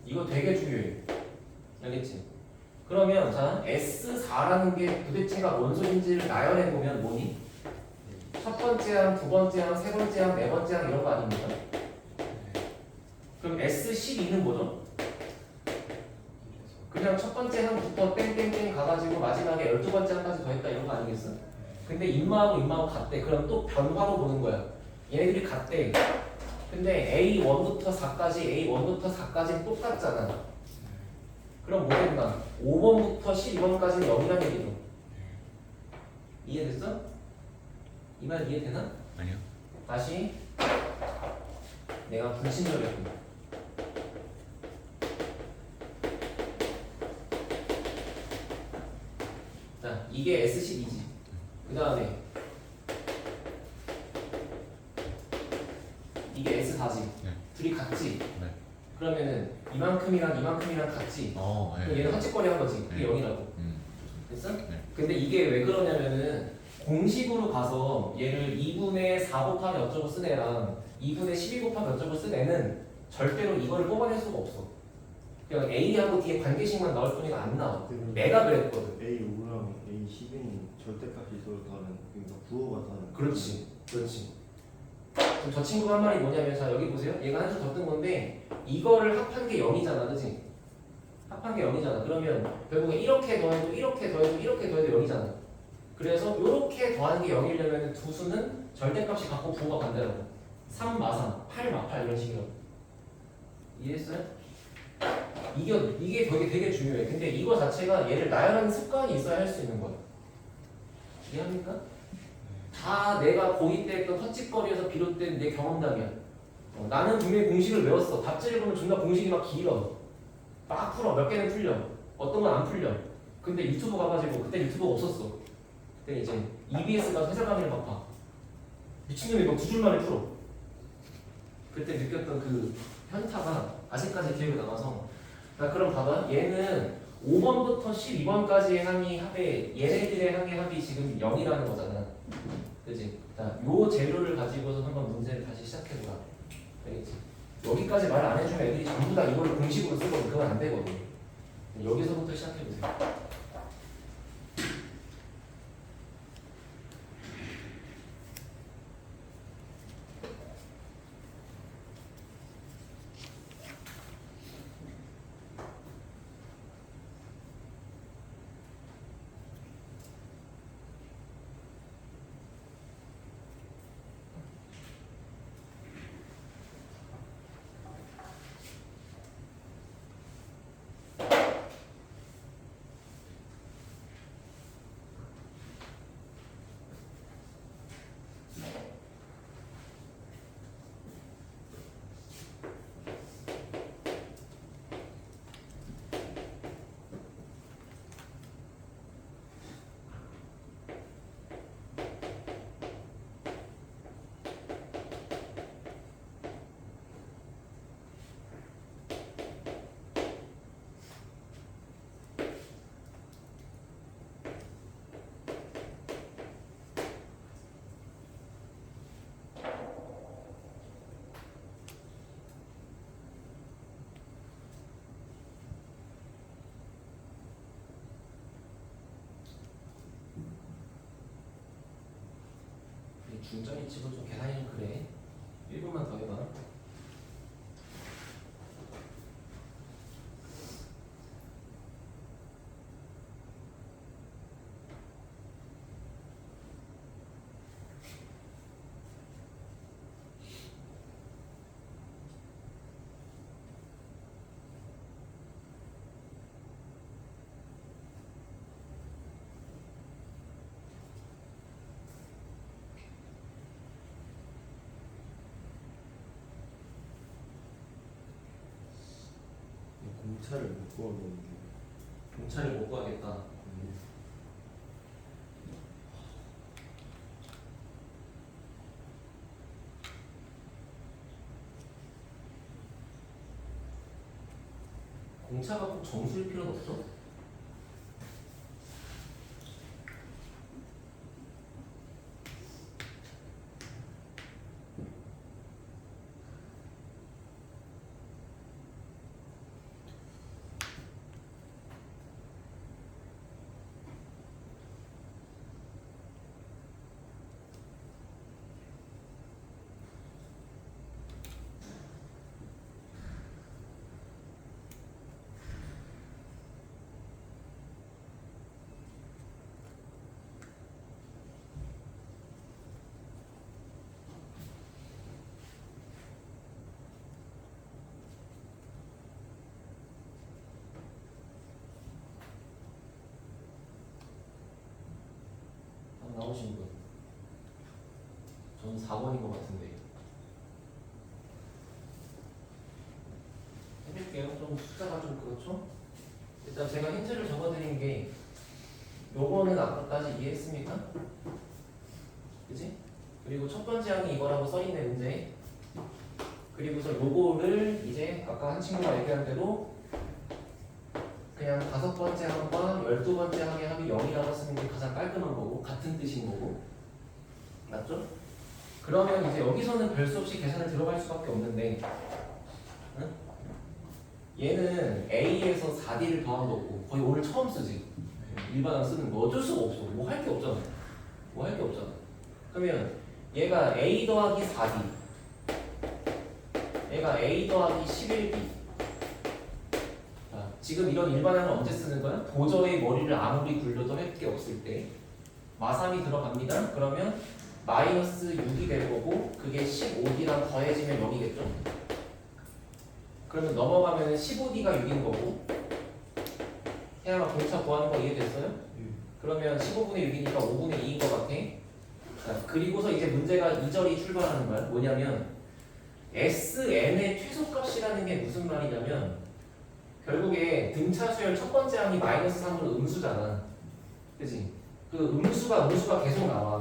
이거 되게 중요해. 알겠지? 그러면 자, S4라는 게 도대체가 뭔 소린지를 나열해보면 뭐니? 첫 번째 항, 두 번째 항, 세 번째 항, 네 번째 항 이런 거 아닙니까? 그럼 S12는 뭐죠? 그냥 첫 번째 항부터 땡땡땡 가가지고 마지막에 12번째 항까지 더했다 이런 거 아니겠어? 근데 인마하고 같대. 그럼 또 변화로 보는 거야. 얘네들이 같대. 근데 A1부터 4까지, A1부터 4까지는 똑같잖아. 그럼 뭐 된다? 5번부터 12번까지는 0이란 얘기죠. 이해됐어? 이 말 이해되나? 아니요. 다시 내가 불친절했고 자, 이게 S12지. 그 다음에 이게 S4지. 네. 둘이 같지? 네. 그러면은 이만큼이랑 같지? 네. 그럼 얘는 헛짓거리 한 거지. 그게 네. 0이라고. 됐어? 네. 근데 이게 왜 그러냐면은 공식으로 가서 얘를 2분의 4 곱하기 어쩌고 쓴 애랑 2분의 12 곱하기 어쩌고 쓴 애는 절대로 이거를 뽑아낼 수가 없어. 그냥 A하고 D의 관계식만 나올 뿐이가 안 나와. 내가 그랬거든. A5랑 A10은 절대값이 서로 다른, 그러니까 부호가 다른. 그렇지. 그럼 저 친구가 한 말이 뭐냐면, 자 여기 보세요. 얘가 한 줄 더 뜬 건데 이거를 합한 게 0이잖아, 그렇지? 합한 게 0이잖아. 그러면 결국에 이렇게 더해도 이렇게 더해도 이렇게 더해도 0이잖아. 그래서 이렇게 더한 게 0이려면 두 수는 절대값이 같고 부호가 반대라고. 3 마삼, 8 마팔 이런 식으로. 이해했어요? 이게 되게 중요해. 근데 이거 자체가 얘를 나열하는 습관이 있어야 할 수 있는 거야. 이해합니까? 다 내가 고2 때 했던 헛짓거리에서 비롯된 내 경험담이야. 나는 분명히 공식을 외웠어. 답지를 보면 존나 공식이 막 길어. 막 풀어. 몇 개는 풀려. 어떤 건 안 풀려. 근데 유튜브 가가지고 그때 유튜브가 없었어. 그때 이제 EBS 가서 해설 강의를 막 봐. 미친놈이 막 2줄 만에 풀어. 그때 느꼈던 그 현타가 아직까지 기억에 남아서. 자, 그럼 봐봐. 얘는 5번부터 12번까지의 항이 합에 얘네들의 항의 합이 지금 0이라는 거잖아. 그치? 자, 요 재료를 가지고서 한번 문제를 다시 시작해보자. 알겠지? 여기까지 말 안 해주면 애들이 전부 다 이거를 공식으로 쓰거든. 그건 안 되거든. 여기서부터 시작해보세요. 중점이 치고 좀 계산이 좀 그래. 1분만 더 해봐. 공차를 못 구하겠는데. 경찰을 못 구하겠다. 공차가 꼭 점수일 필요는 없어? 나오신 분. 저는 4번인 것 같은데. 해볼게요. 좀 숫자가 좀 그렇죠? 일단 제가 힌트를 적어드린 게 요거는 아까까지 이해했습니까? 그지? 그리고 첫 번째 항이 이거라고 써있네 문제. 그리고서 요거를 이제 아까 한 친구가 얘기한 대로 그냥 5번째 항과 12번째 항의 합이 0이라고 쓰는 게 가장 깔끔한 거고 같은 뜻인 거고 맞죠? 그러면 이제 여기서는 별 수 없이 계산을 들어갈 수밖에 없는데 응? 얘는 A에서 4D를 더한 거고 거의 오늘 처음 쓰지 일반항 쓰는 거 어쩔 수가 없어 뭐 할 게 없잖아 뭐 할 게 없잖아 그러면 얘가 A 더하기 4D 얘가 A 더하기 11D 지금 이런 일반항을 언제 쓰는 거야? 도저히 머리를 아무리 굴려도 할 게 없을 때 마3이 들어갑니다. 그러면 마이너스 6이 될 거고 그게 15D랑 더해지면 0이겠죠? 그러면 넘어가면 15D가 6인 거고 해야만 공차 구하는 거 이해됐어요? 그러면 15분의 6이니까 5분의 2인 것 같아. 자, 그리고서 이제 문제가 2절이 출발하는 거야. 뭐냐면 SN의 최소값이라는 게 무슨 말이냐면 결국에 등차 수열 첫 번째 항이 마이너스 3으로 음수잖아. 그치? 그 음수가 계속 나와.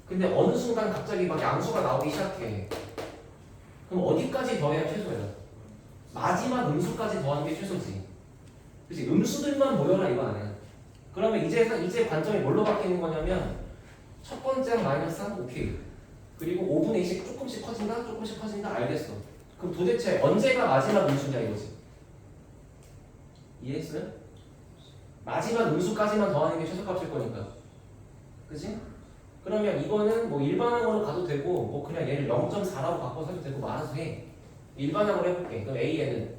근데 어느 순간 갑자기 막 양수가 나오기 시작해. 그럼 어디까지 더해야 최소야? 마지막 음수까지 더하는 게 최소지. 그치? 음수들만 모여라 이거 아니야. 그러면 이제 관점이 뭘로 바뀌는 거냐면 첫 번째 항 마이너스 3 오케이. 그리고 5분의 2씩 조금씩 커진다 알겠어. 그럼 도대체 언제가 마지막 음수냐 이거지. 이해했어요? 마지막 음수까지만 더하는 게 최소값일 거니까. 그치? 그러면 이거는 뭐 일반항으로 가도 되고 뭐 그냥 얘를 0.4라고 바꿔서 해도 되고 뭐 알아서 해. 일반항으로 해볼게. 그럼 A에는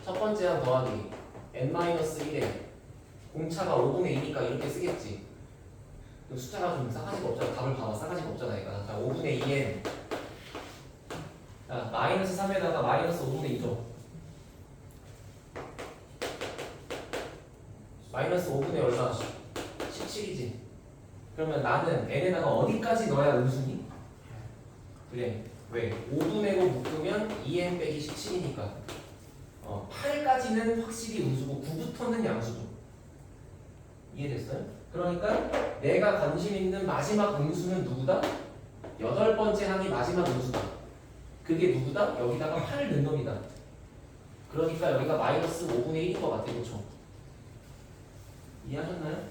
첫 번째 항 더하기 n-1에 공차가 5분의 2니까 이렇게 쓰겠지. 숫자가 좀 싸가지가 없잖아. 답을 봐봐. 싸가지가 없잖아. 얘가. 자, 5분의 2n 자, 마이너스 3에다가 마이너스 5분의 2죠. 마이너스 5분의 얼마? 17이지. 그러면 나는 n에다가 어디까지 넣어야 음수니? 그래. 왜? 5분의 5 묶으면 2n 빼기 17이니까 8까지는 확실히 음수고 9부터는 양수죠. 이해됐어요? 그러니까 내가 관심 있는 마지막 음수는 누구다? 8번째 항이 마지막 음수다. 그게 누구다? 여기다가 8을 넣은 놈이다. 그러니까 여기가 마이너스 5분의 1인 것 같아. 그렇죠? 이해하셨나요?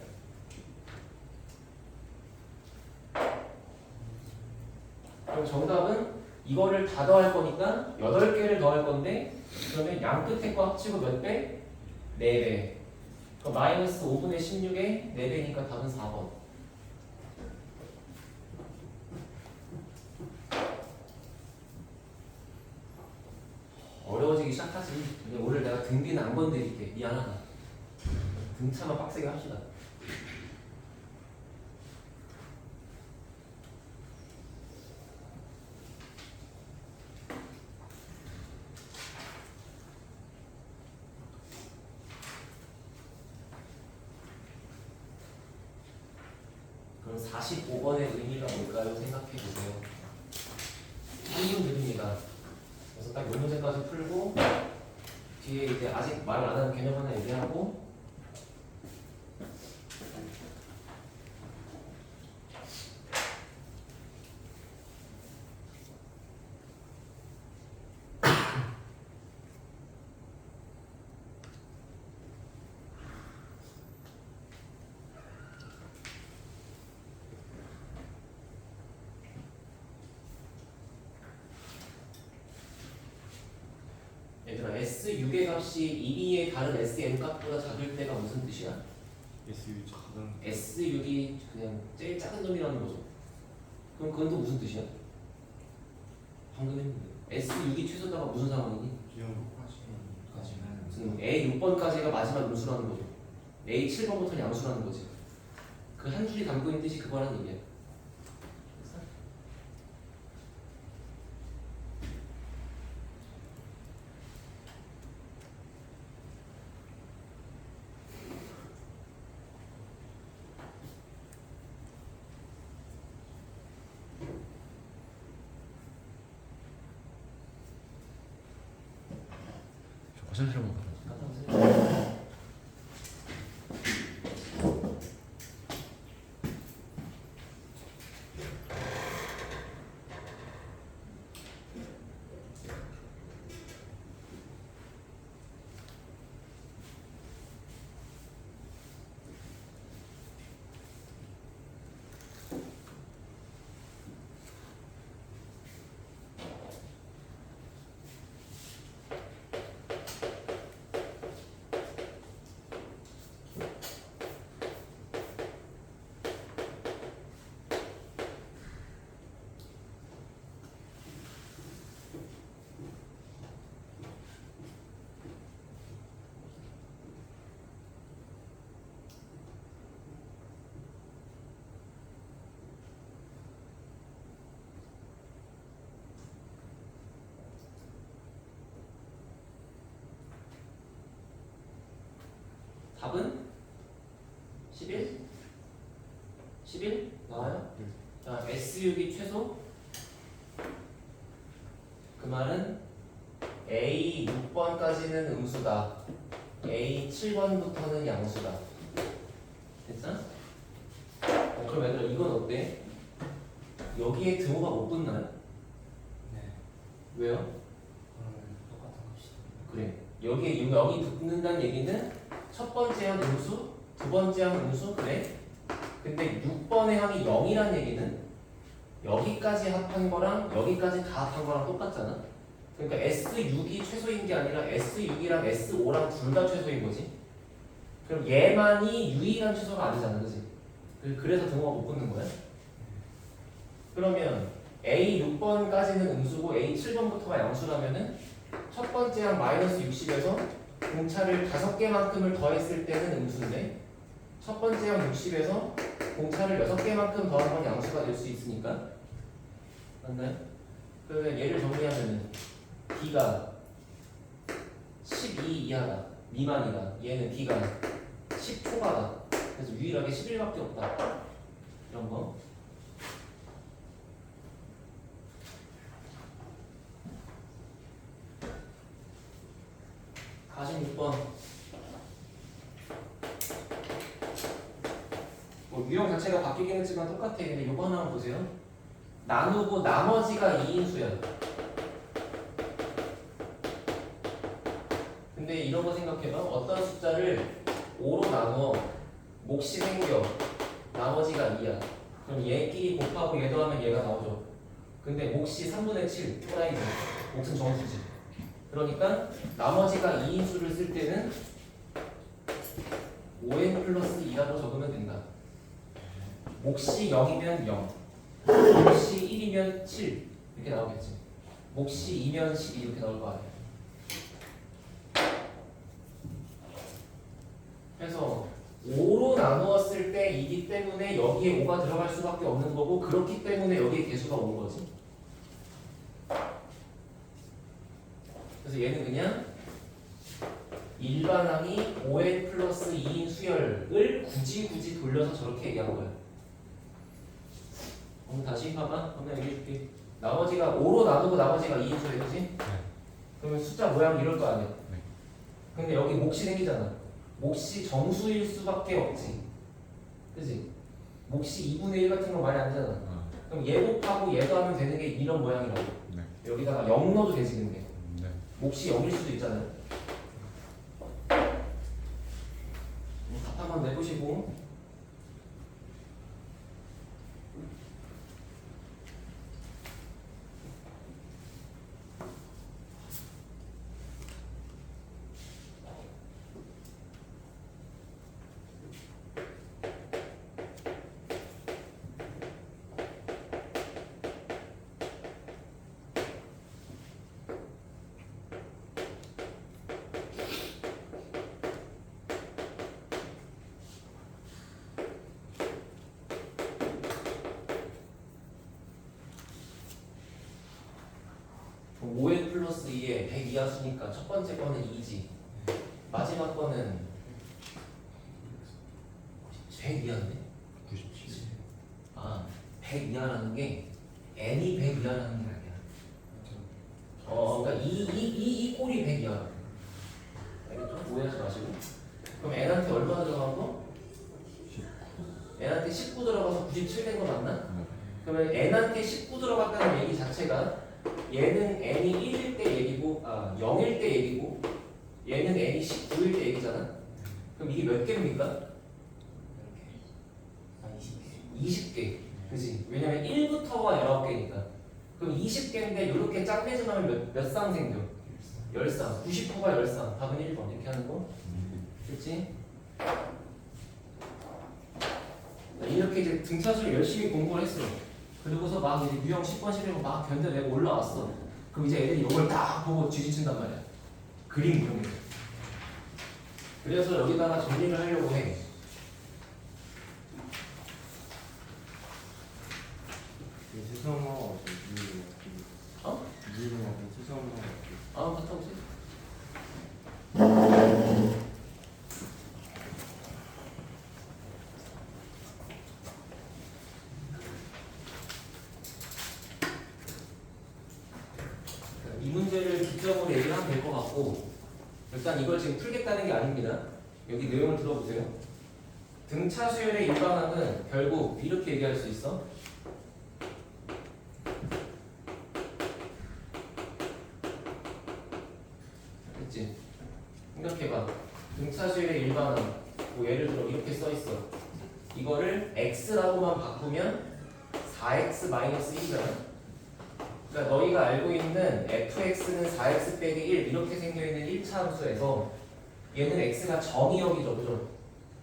그럼 정답은 이거를 다 더할 거니까 8개를 더할 건데 그러면 양 끝에 거 합치고 몇 배? 4배. 그럼 마이너스 5분의 16에 4배니까 답은 4번. 어려워지기 시작하지. 근데 오늘 내가 등비는 안 건드릴게. 미안하다. 등차만 빡세게 합시다. 그럼 45번의 의미가 뭘까요? 생각해 보세요. 한문 드립니다. 그래서 딱 이 문제까지 풀고 뒤에 이제 아직 말을 안 하는 개념 하나 얘기하고 얘들아 S6의 값이 1, 2의 다른 Sn 값보다 작을 때가 무슨 뜻이야? SU 작은 S6이 그냥 제일 작은 놈이라는 거죠. 그럼 그건 또 무슨 뜻이야? 방금 했는데 S6이 최소다가 무슨 상황이니? 기억 무슨 A6번까지가 마지막 음수라는 거죠. A7번부터는 양수라는 거지. 그 한 줄이 담고 있는 뜻이 그거라는 얘기야. 저 화장실 한번 가자. 답은 11? 11? 나와요? 자, S6이 최소? 그 말은 A 6번까지는 음수다. A 7번부터는 양수다. 됐어? 그럼 얘들아 이건 어때? 여기에 등호가 못 붙나요? 네 왜요? 그러면 똑같은 값이다. 그래. 여기 붙는다는 얘기는 첫 번째 항 음수, 두 번째 항 음수, 그래. 근데 6번의 항이 0이란 얘기는 여기까지 합한 거랑 여기까지 다 합한 거랑 똑같잖아. 그러니까 S6이 최소인 게 아니라 S6이랑 S5랑 둘 다 최소인 거지. 그럼 얘만이 유일한 최소가 아니잖아, 그지? 그래서 등호가 못 붙는 거야. 그러면 A 6번까지는 음수고 A 7번부터가 양수라면은 첫 번째 항 마이너스 60에서 공차를 5개만큼을 더했을 때는 음수인데 첫 번째 항 60에서 공차를 6개만큼 더한 건 양수가 될 수 있으니까 맞나요? 그러면 얘를 정리하면은 D가 12 이하다 미만이다 얘는 D가 10 초과다 그래서 유일하게 11밖에 없다 이런 거 46번 뭐 유형 자체가 바뀌긴 했지만 똑같아. 근데 요거 하나만 보세요. 나누고 나머지가 2인수야. 근데 이런 거 생각해봐. 어떤 숫자를 5로 나누어 몫이 생겨 나머지가 2야. 그럼 얘끼리 곱하고 얘 더하면 얘가 나오죠. 근데 몫이 3분의 7 또라이죠. 몫은 정수지. 그러니까 나머지가 2인수를 쓸 때는 5n 플러스 2라고 적으면 된다. 몫이 0이면 0, 몫이 1이면 7 이렇게 나오겠지. 몫이 2면 12 이렇게 나올 거 아니야. 그래서 5로 나누었을 때이기 때문에 여기에 5가 들어갈 수밖에 없는 거고 그렇기 때문에 여기에 개수가 온 거지. 그래서 얘는 그냥 일반항이 5n 플러스 2인 수열을 굳이 돌려서 저렇게 얘기한 거야. 그럼 다시 봐봐. 그러면 얘기해줄게. 나머지가 5로 나누고 나머지가 2인 수열, 그지? 그러면 숫자 모양 이럴 거 아니야. 네. 근데 여기 몫이 생기잖아. 몫이 정수일 수밖에 없지. 그지? 몫이 2분의 1 같은 거 말이 안 되잖아. 그럼 얘 곱하고 얘도 하면 되는 게 이런 모양이라고. 네. 여기다가 0 넣어도 되지 근데. 네. 몫이 0일 수도 있잖아요. 답 한번 내보시고. 그럼 5n 플러스 2에 100 이하수니까 첫 번째 거는 2지. 마지막 거는 100 이하인데? 97. 아, 100 이하라는 게 n이 100 이하라는 게 아니야. 그러니까 이 꼴이 100 이하라고. 알겠죠? 오해하지 마시고. 그럼 n한테 얼마 들어간 거? n한테 19 들어가서 97 된 거 맞나? 그러면 n한테 19 들어갔다는 얘기 자체가 얘는 n이 1일 때 얘기고 0일 때 얘기고 얘는 n이 19일 때 얘기잖아. 그럼 이게 몇 개입니까? 20개. 그지? 왜냐면 1부터가 19개니까. 그럼 20개인데 이렇게 짝매점하면 몇 쌍 생겨? 10쌍. 90%가 10쌍. 답은 1번. 이렇게 하는 거. 그렇지? 이렇게 이제 등차수를 열심히 공부를 했어. 그리고서 막 이제 유형 10번 시려고 막 견뎌내고 올라왔어. 그럼 이제 애들이 이걸 딱 보고 뒤집힌단 말이야. 그림 그런 게. 그래서 여기다가 정리를 하려고 해. 세상어 어? 이해는 세상어 갔다 오세요. 이 문제를 기점으로 얘기를 하면 될 것 같고, 일단 이걸 지금 풀겠다는 게 아닙니다. 여기 내용을 들어보세요. 등차 수열의 일반항은 결국 이렇게 얘기할 수 있어. 그치? 생각해봐. 등차 수열의 일반항, 뭐 예를 들어 이렇게 써 있어. 이거를 x라고만 바꾸면 4x-1이잖아. 그러니까 너희가 알고 있는 fx는 4x 빼기 1 이렇게 생겨있는 1차 함수에서 얘는 x가 정의역이죠, 그죠?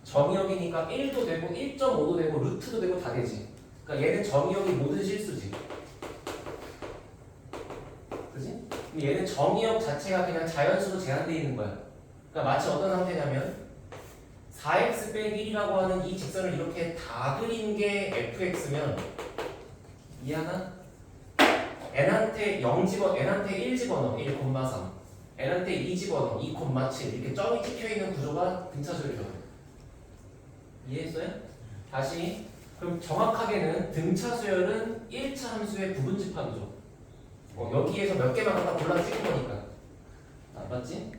정의역이니까 1도 되고 1.5도 되고 루트도 되고 다 되지. 그러니까 얘는 정의역이 모든 실수지. 그지? 근데 얘는 정의역 자체가 그냥 자연수로 제한되어 있는 거야. 그러니까 마치 어떤 상태냐면 4x 빼기 1이라고 하는 이 직선을 이렇게 다 그린 게 fx면 이해하나? n한테 0 집어, n한테 1 집어넣어 1,3 n한테 2 집어넣어 2,7 이렇게 점이 찍혀있는 구조가 등차수열이거든. 이해했어요? 다시 그럼 정확하게는 등차수열은 1차 함수의 부분집합이죠. 여기에서 몇 개만 갖다 골라 찍은 거니까. 맞지?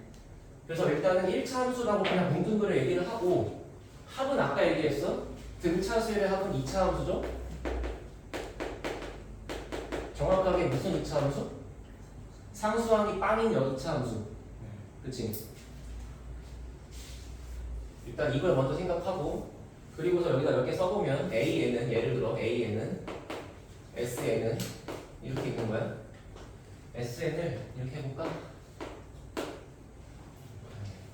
그래서 일단은 1차 함수라고 그냥 뭉뚱그려 얘기를 하고 합은 아까 얘기했어? 등차수열의 합은 2차 함수죠? 정확하게 무슨 2차 함수? 상수항이 빵인 여 2차 함수. 그치? 일단 이걸 먼저 생각하고 그리고서 여기다 몇 개 써보면 A에는 예를 들어 A에는 S에는 이렇게 있는 거야. SN을 이렇게 해볼까?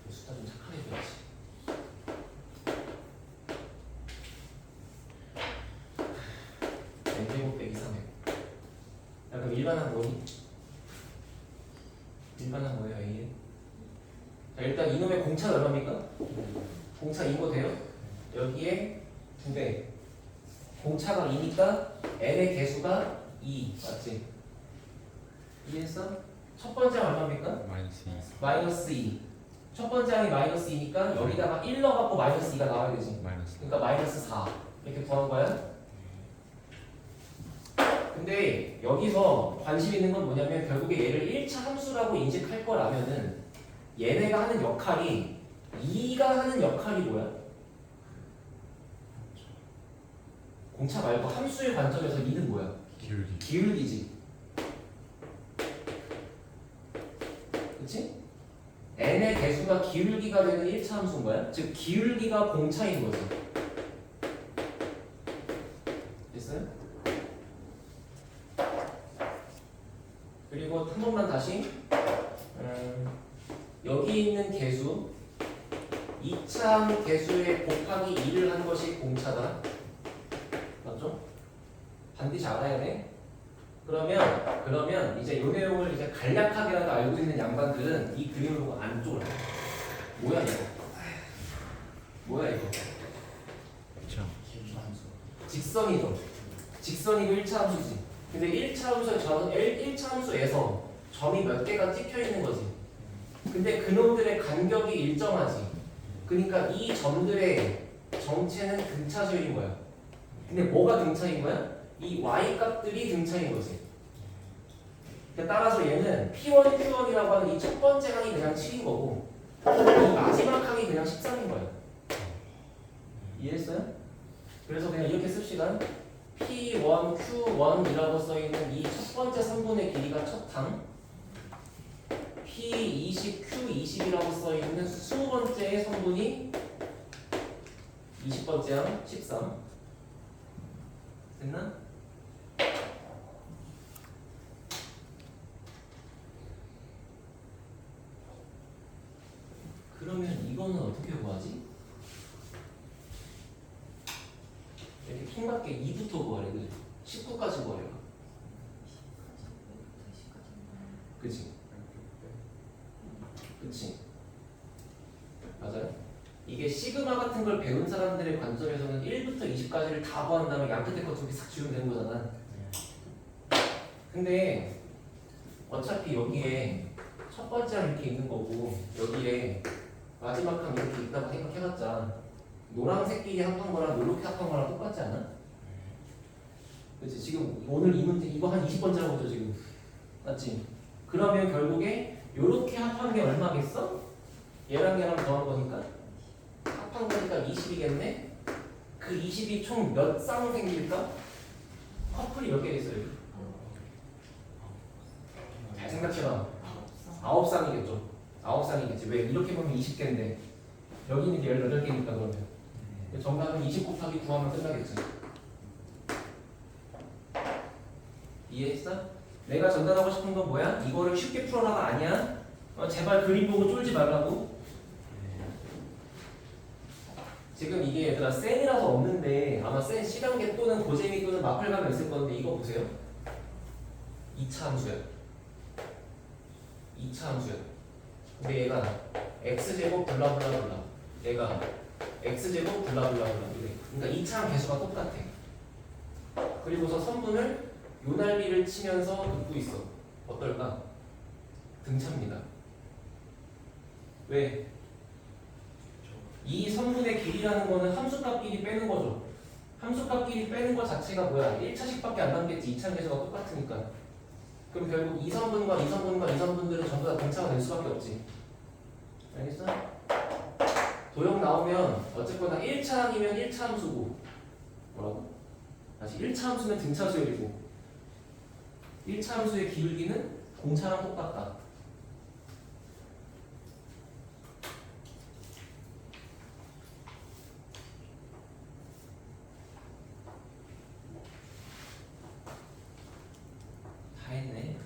숫자 좀 착하게 해줘야지. N제곱 빼기 3에 야 그럼 일반항 뭐니? 일반항 뭐예요 A에? 자 일단 이놈의 공차는 얼마입니까? 공차 2고 돼요? 여기에 2배. 공차가 2니까 n의 개수가 2 맞지? 이해했어? 첫 번째 얼마입니까? 마이너스 2. 마이너스 2. 첫 번째 항이 마이너스 2니까 여기다가 1 넣어갖고 마이너스 2가 나와야 되지. 마이너스. 그러니까 마이너스 4 이렇게 구한 거야. 근데 여기서 관심 있는 건 뭐냐면 결국에 얘를 1차 함수라고 인식할 거라면은 얘네가 하는 역할이 2가 하는 역할이 뭐야? 공차 말고 함수의 관점에서 2는 뭐야? 기울기. 기울기지. 그치? n의 개수가 기울기가 되는 1차 함수인 거야? 즉 기울기가 공차인 거지. 됐어요? 그리고 한 번만 다시 여기 있는 개수 2차 개수의 곱하기 2를 한 것이 공차다. 맞죠? 반드시 알아야 돼. 그러면 이제 이 내용을 이제 간략하게라도 알고 있는 양반들은 이 그림을 보고 안 쫄아. 뭐야 이거? 뭐야 이거? 그렇죠. 직선이죠. 직선이고 1차 함수지. 근데 1차 함수에서 점이 몇 개가 찍혀 있는 거지. 근데 그놈들의 간격이 일정하지. 그러니까 이 점들의 정체는 등차수열인 거야. 근데 뭐가 등차인 거야? 이 y 값들이 등차인 거지. 그러니까 따라서 얘는 P1, Q1이라고 하는 이 첫 번째 항이 그냥 7인 거고 이 마지막 항이 그냥 13인 거야. 이해했어요? 그래서 그냥 이렇게 씁시다. P1, Q1이라고 써있는 이 첫 번째 선분의 길이가 첫 항, P20, Q20이라고 써있는 20번째의 선분이 20번째 항, 13. 됐나? 그러면 이거는 어떻게 구하지? 이렇게 킹받게 2부터 구하래. 19까지 구하래. 그치? 그치? 맞아요? 이게 시그마 같은 걸 배운 사람들의 관점에서는 1부터 20까지를 다 구한 다음에 양 끝에 거 두 개 싹 지우면 되는 거잖아. 근데 어차피 여기에 첫 번째 항 이렇게 있는 거고 여기에 마지막 항 이렇게 있다고 생각해봤자 노란색끼리 합한 거랑 이렇게 합한 거랑 똑같지 않아? 그치? 지금 오늘 이 문제 이거 한 20번째 하고 있죠 지금. 맞지? 그러면 결국에 이렇게 합한 게 얼마겠어? 얘랑 얘랑 더한 거니까 합한 거니까 20이겠네? 그 20이 총 몇 쌍 생길까? 커플이 몇 개 있어요? 잘 생각해봐. 9쌍이겠죠. 9쌍이겠지. 왜? 이렇게 보면 20개인데 여기 있는 게 18개니까 그러면 정답은 20 곱하기 9하면 끝나겠지. 이해했어? 내가 전달하고 싶은 건 뭐야? 이거를 쉽게 풀어라가 아니야. 제발 그림 보고 쫄지 말라고. 지금 이게 얘들아 센이라서 없는데 아마 센 C단계 또는 고재미 또는 마플감이 있을 건데 이거 보세요. 2차 함수야. 2차 함수야. 근데 얘가 x제곱 블라블라블라 얘가 x제곱 블라블라블라 그래. 그러니까 2차 개수가 똑같아. 그리고서 선분을 요날비를 치면서 긋고 있어. 어떨까? 등차입니다. 왜? 이 선분의 길이라는 거는 함수값 길이 빼는 거죠. 함수값 길이 빼는 것 자체가 뭐야? 1차식밖에 안 남겠지. 2차 개수가 똑같으니까. 그럼 결국 이 선분과 이 선분과 이 선분들은 전부 다 등차가 될 수밖에 없지. 알겠어? 도형 나오면 어쨌거나 1차항이면 1차 함수고 뭐라고? 다시 1차 함수는 등차수열이고 1차 함수의 기울기는 공차랑 똑같다. 다 했네.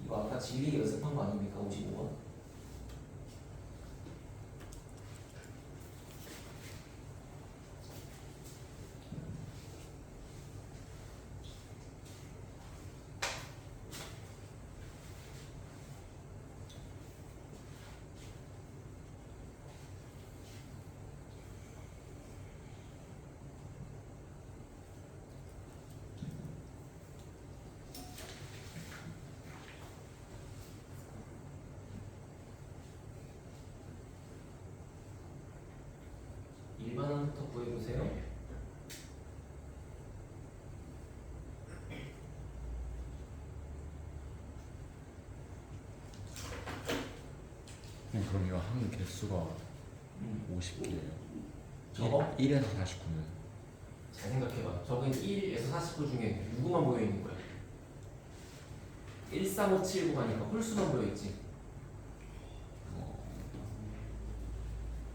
이거 아까 진리 연습한 거 아닙니까? 55번? 구해보세요. 그럼 이거 한 개수가 50개예요. 저거? 1에서 49는 잘 생각해봐. 저건 1에서 49 중에 누구만 모여있는 거야? 1, 3, 5, 7, 9 하니까 홀수만 모여있지.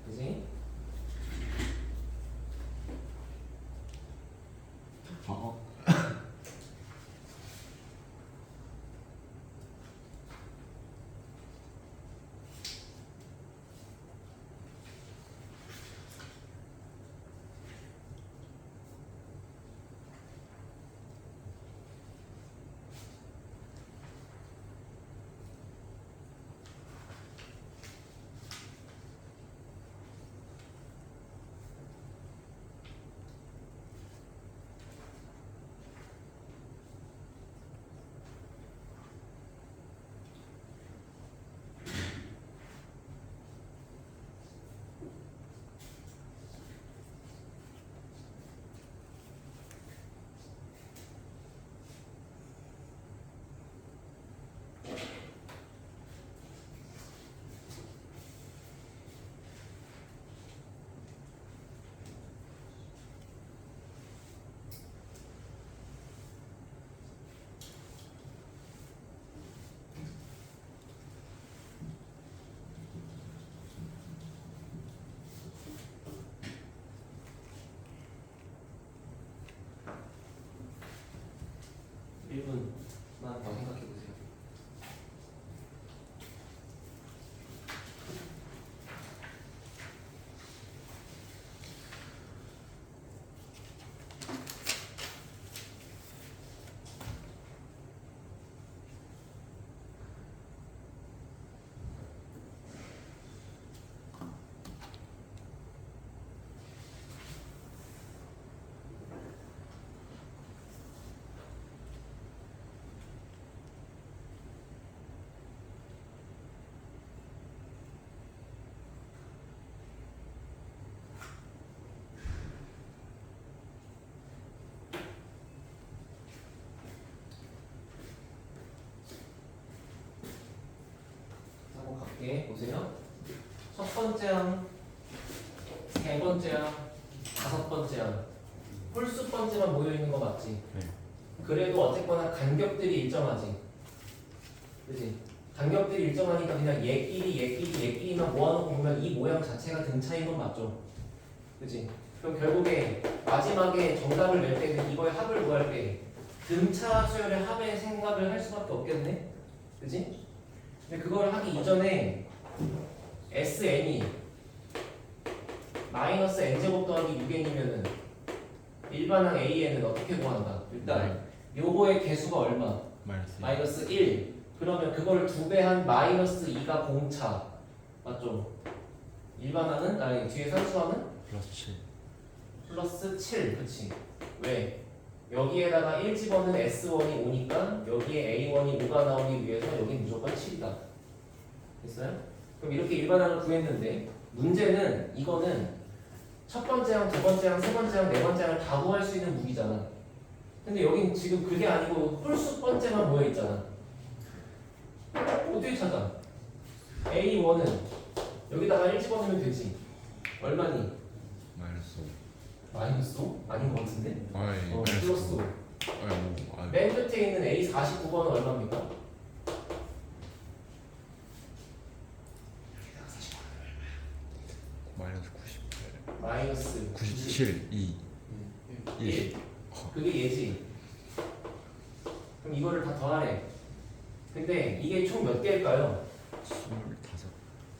그지? 만 더 생각해보세요. 한번 갈게. 보세요. 첫 번째 항, 세 번째 항, 다섯 번째 항. 홀수 번째만 모여 있는 거 맞지? 네. 그래도 어쨌거나 간격들이 일정하지. 그지? 간격들이 일정하니까 그냥 얘끼리만 모아놓고 보면 이 모양 자체가 등차인 건 맞죠? 그지? 그럼 결국에 마지막에 정답을 낼 때는 이거의 합을 구할 때 등차 수열의 합의 생각을 할 수밖에 없겠네? 그지? 근데 그걸 하기 이전에 SN이 마이너스 n제곱 더하기 6n이면은 일반항 AN은 어떻게 구한다? 일단 요거의 개수가 얼마? 마이너스 1. 그러면 그걸 2배 한 마이너스 2가 공차. 맞죠? 일반항은? 아니 뒤에 산수항은? 플러스 7. 플러스 7. 그치? 왜? 여기에다가 1 집어는 S1이 5니까 여기에 A1이 5가 나오기 위해서 여기 무조건 7이다. 됐어요? 그럼 이렇게 일반항을 구했는데 문제는 이거는 첫 번째 항, 두 번째 항, 세 번째 항, 네 번째 항을 다 구할 수 있는 무기잖아. 근데 여긴 지금 그게 아니고 홀수 번째만 모여있잖아. 어떻게 찾아? A1은 여기다가 1 집어넣으면 되지. 얼마니? 마이너스 5. 마이너스 5? 아닌 것 같은데? 아이 플러스 5. 아이 맨 끝에 있는 A49번은 얼마입니까? 마이너스 98. 마이너스 97. 2. 1. 그게 얘지. 그럼 이거를 다 더하래. 근데 이게 총 몇 개일까요? 25.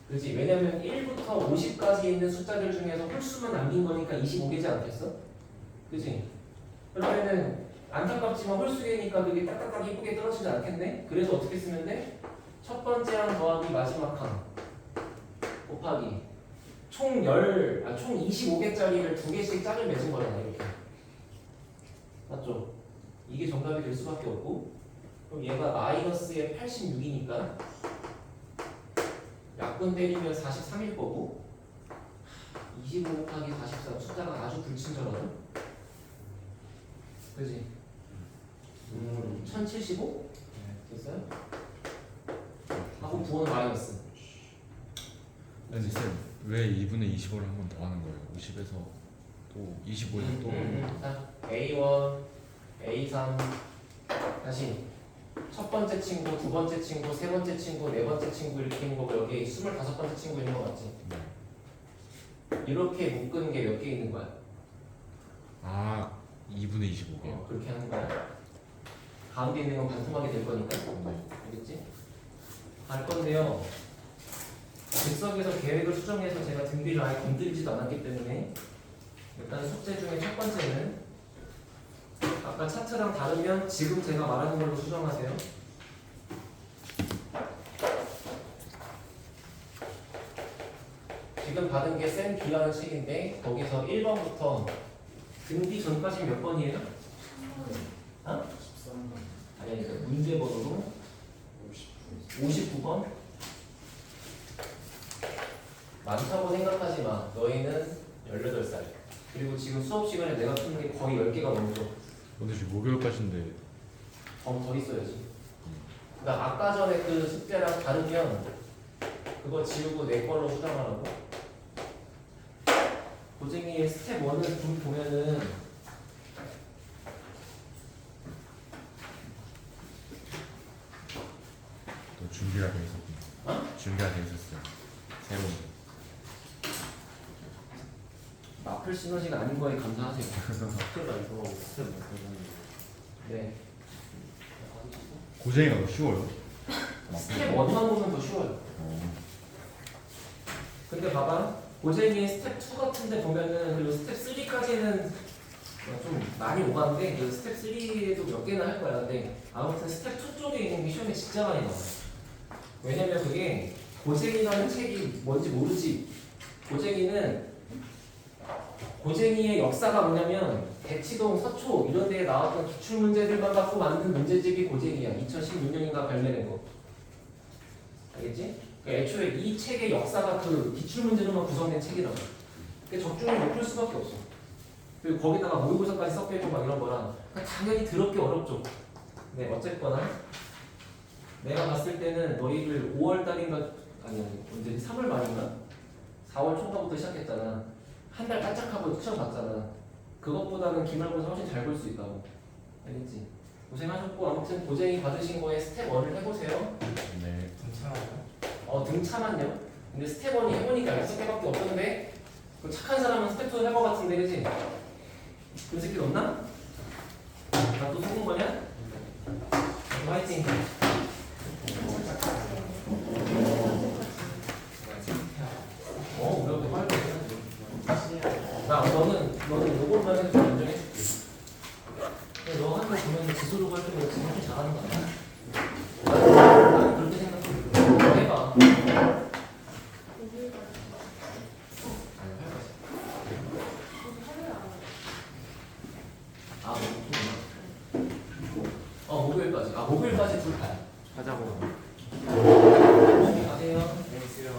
그렇지. 왜냐면 1부터 50까지 있는 숫자들 중에서 홀수만 남긴 거니까 25개지 않겠어? 그치? 그러면은 안타깝지만 홀수개니까 그게 딱딱딱 이쁘게 떨어지지 않겠네? 그래서 어떻게 쓰면 돼? 첫 번째 항 더하기 마지막 항 곱하기 총 25개짜리를 2개씩 짝을 맺은 거잖아. 이렇게 맞죠? 이게 정답이 될 수밖에 없고, 그럼 얘가 마이너스에 86이니까 약분 때리면 43일 거고, 25 곱하기 44 숫자가 아주 불친절하다. 그지? 1075? 됐어요? 하고 9원 마이너스. 근데 쌤왜 2분의 25를 한 번 더 하는 거예요? 50에서 또 25에서 또 자, A1, A3 다시 첫 번째 친구, 두 번째 친구, 세 번째 친구, 네 번째 친구 이렇게 있는 거고 여기 25번째 친구 있는 거 맞지? 이렇게 묶은 게 몇 개 있는 거야? 아 2분의 25개요. 그렇게 하는 거야. 가운데 있는 건 반토막이 될 거니까. 알겠지? 할 건데요. 즉석에서 계획을 수정해서 제가 등비를 아예 건드리지도 않았기 때문에 일단 숙제 중에 첫 번째는 아까 차트랑 다르면 지금 제가 말하는 걸로 수정하세요. 지금 받은 게 쌤 B라는 책인데 거기서 1번부터 등비 전까지 몇 번이에요? 어? 13번 아니 문제 번호로 59번? 많다고 생각하지 마. 너희는 18살. 그리고 지금 수업 시간에 내가 푸는 게 거의 10개가 넘죠. 근데 지금 목요일까지인데 더 있어야지. 그러니까 아까 전에 그 숙제랑 다르면 그거 지우고 내 걸로 수정하라고. 고쟁이의 스텝 1을 좀 보면은 또 준비가 돼 있었군요. 준비가 돼 있었어요. 새로운 마플 시너지가 아닌 거에 감사하세요. 학교가 이거 스텝 못 네. 고쟁이가 더 쉬워요. 스텝 1만 보면 더 쉬워요. 근데 봐봐. 고쟁이의 스텝 2 같은데 보면은 그리고 스텝 3까지는 좀 많이 오가는데 그 스텝 3에도 몇 개나 할 거야. 근데 아무튼 스텝 2 쪽에 있는 게 시험에 진짜 많이 나와. 왜냐면 그게 고쟁이라는 책이 뭔지 모르지. 고쟁이의 역사가 뭐냐면 대치동, 서초 이런 데에 나왔던 기출 문제들만 갖고 만든 문제집이 고쟁이야. 2016년인가 발매된 거. 알겠지? 그러니까 애초에 이 책의 역사가 그 기출 문제로만 구성된 책이라고. 그러니까 적중을 못 풀 수밖에 없어. 그리고 거기다가 모의고사까지 섞여있고 막 이런 거랑 그러니까 당연히 더럽게 어렵죠. 네, 어쨌거나 내가 봤을 때는 너희를 5월달인가 아니 언제 3월 말인가 4월 초반부터 시작했잖아. 한 달 깜짝하고 시험 봤잖아. 그것보다는 기말고사 훨씬 잘 볼 수 있다고. 알겠지? 고생하셨고 아무튼 고쟁이 받으신 거에 스텝 1을 해보세요. 네. 괜찮아요? 등차만요. 근데 스텝 1이 해보니까 6개밖에 없던데 그 착한 사람은 스텝 2 해볼 같은데 그지? 그 새끼 없나? 나 또 속은 거냐? 화이팅! 우리한테 화이팅 해야지. 야, 너는 요것만 해도 좀 인정해줄게. 너 하는 거 보면 지수로 갈 때보다 지금 좀 잘하는 거 아니야? 나는 그렇게 생각해. 너 해봐. 목요일까지. 목요일까지 둘 다. 하자고. 가세요. 안녕히 계세요.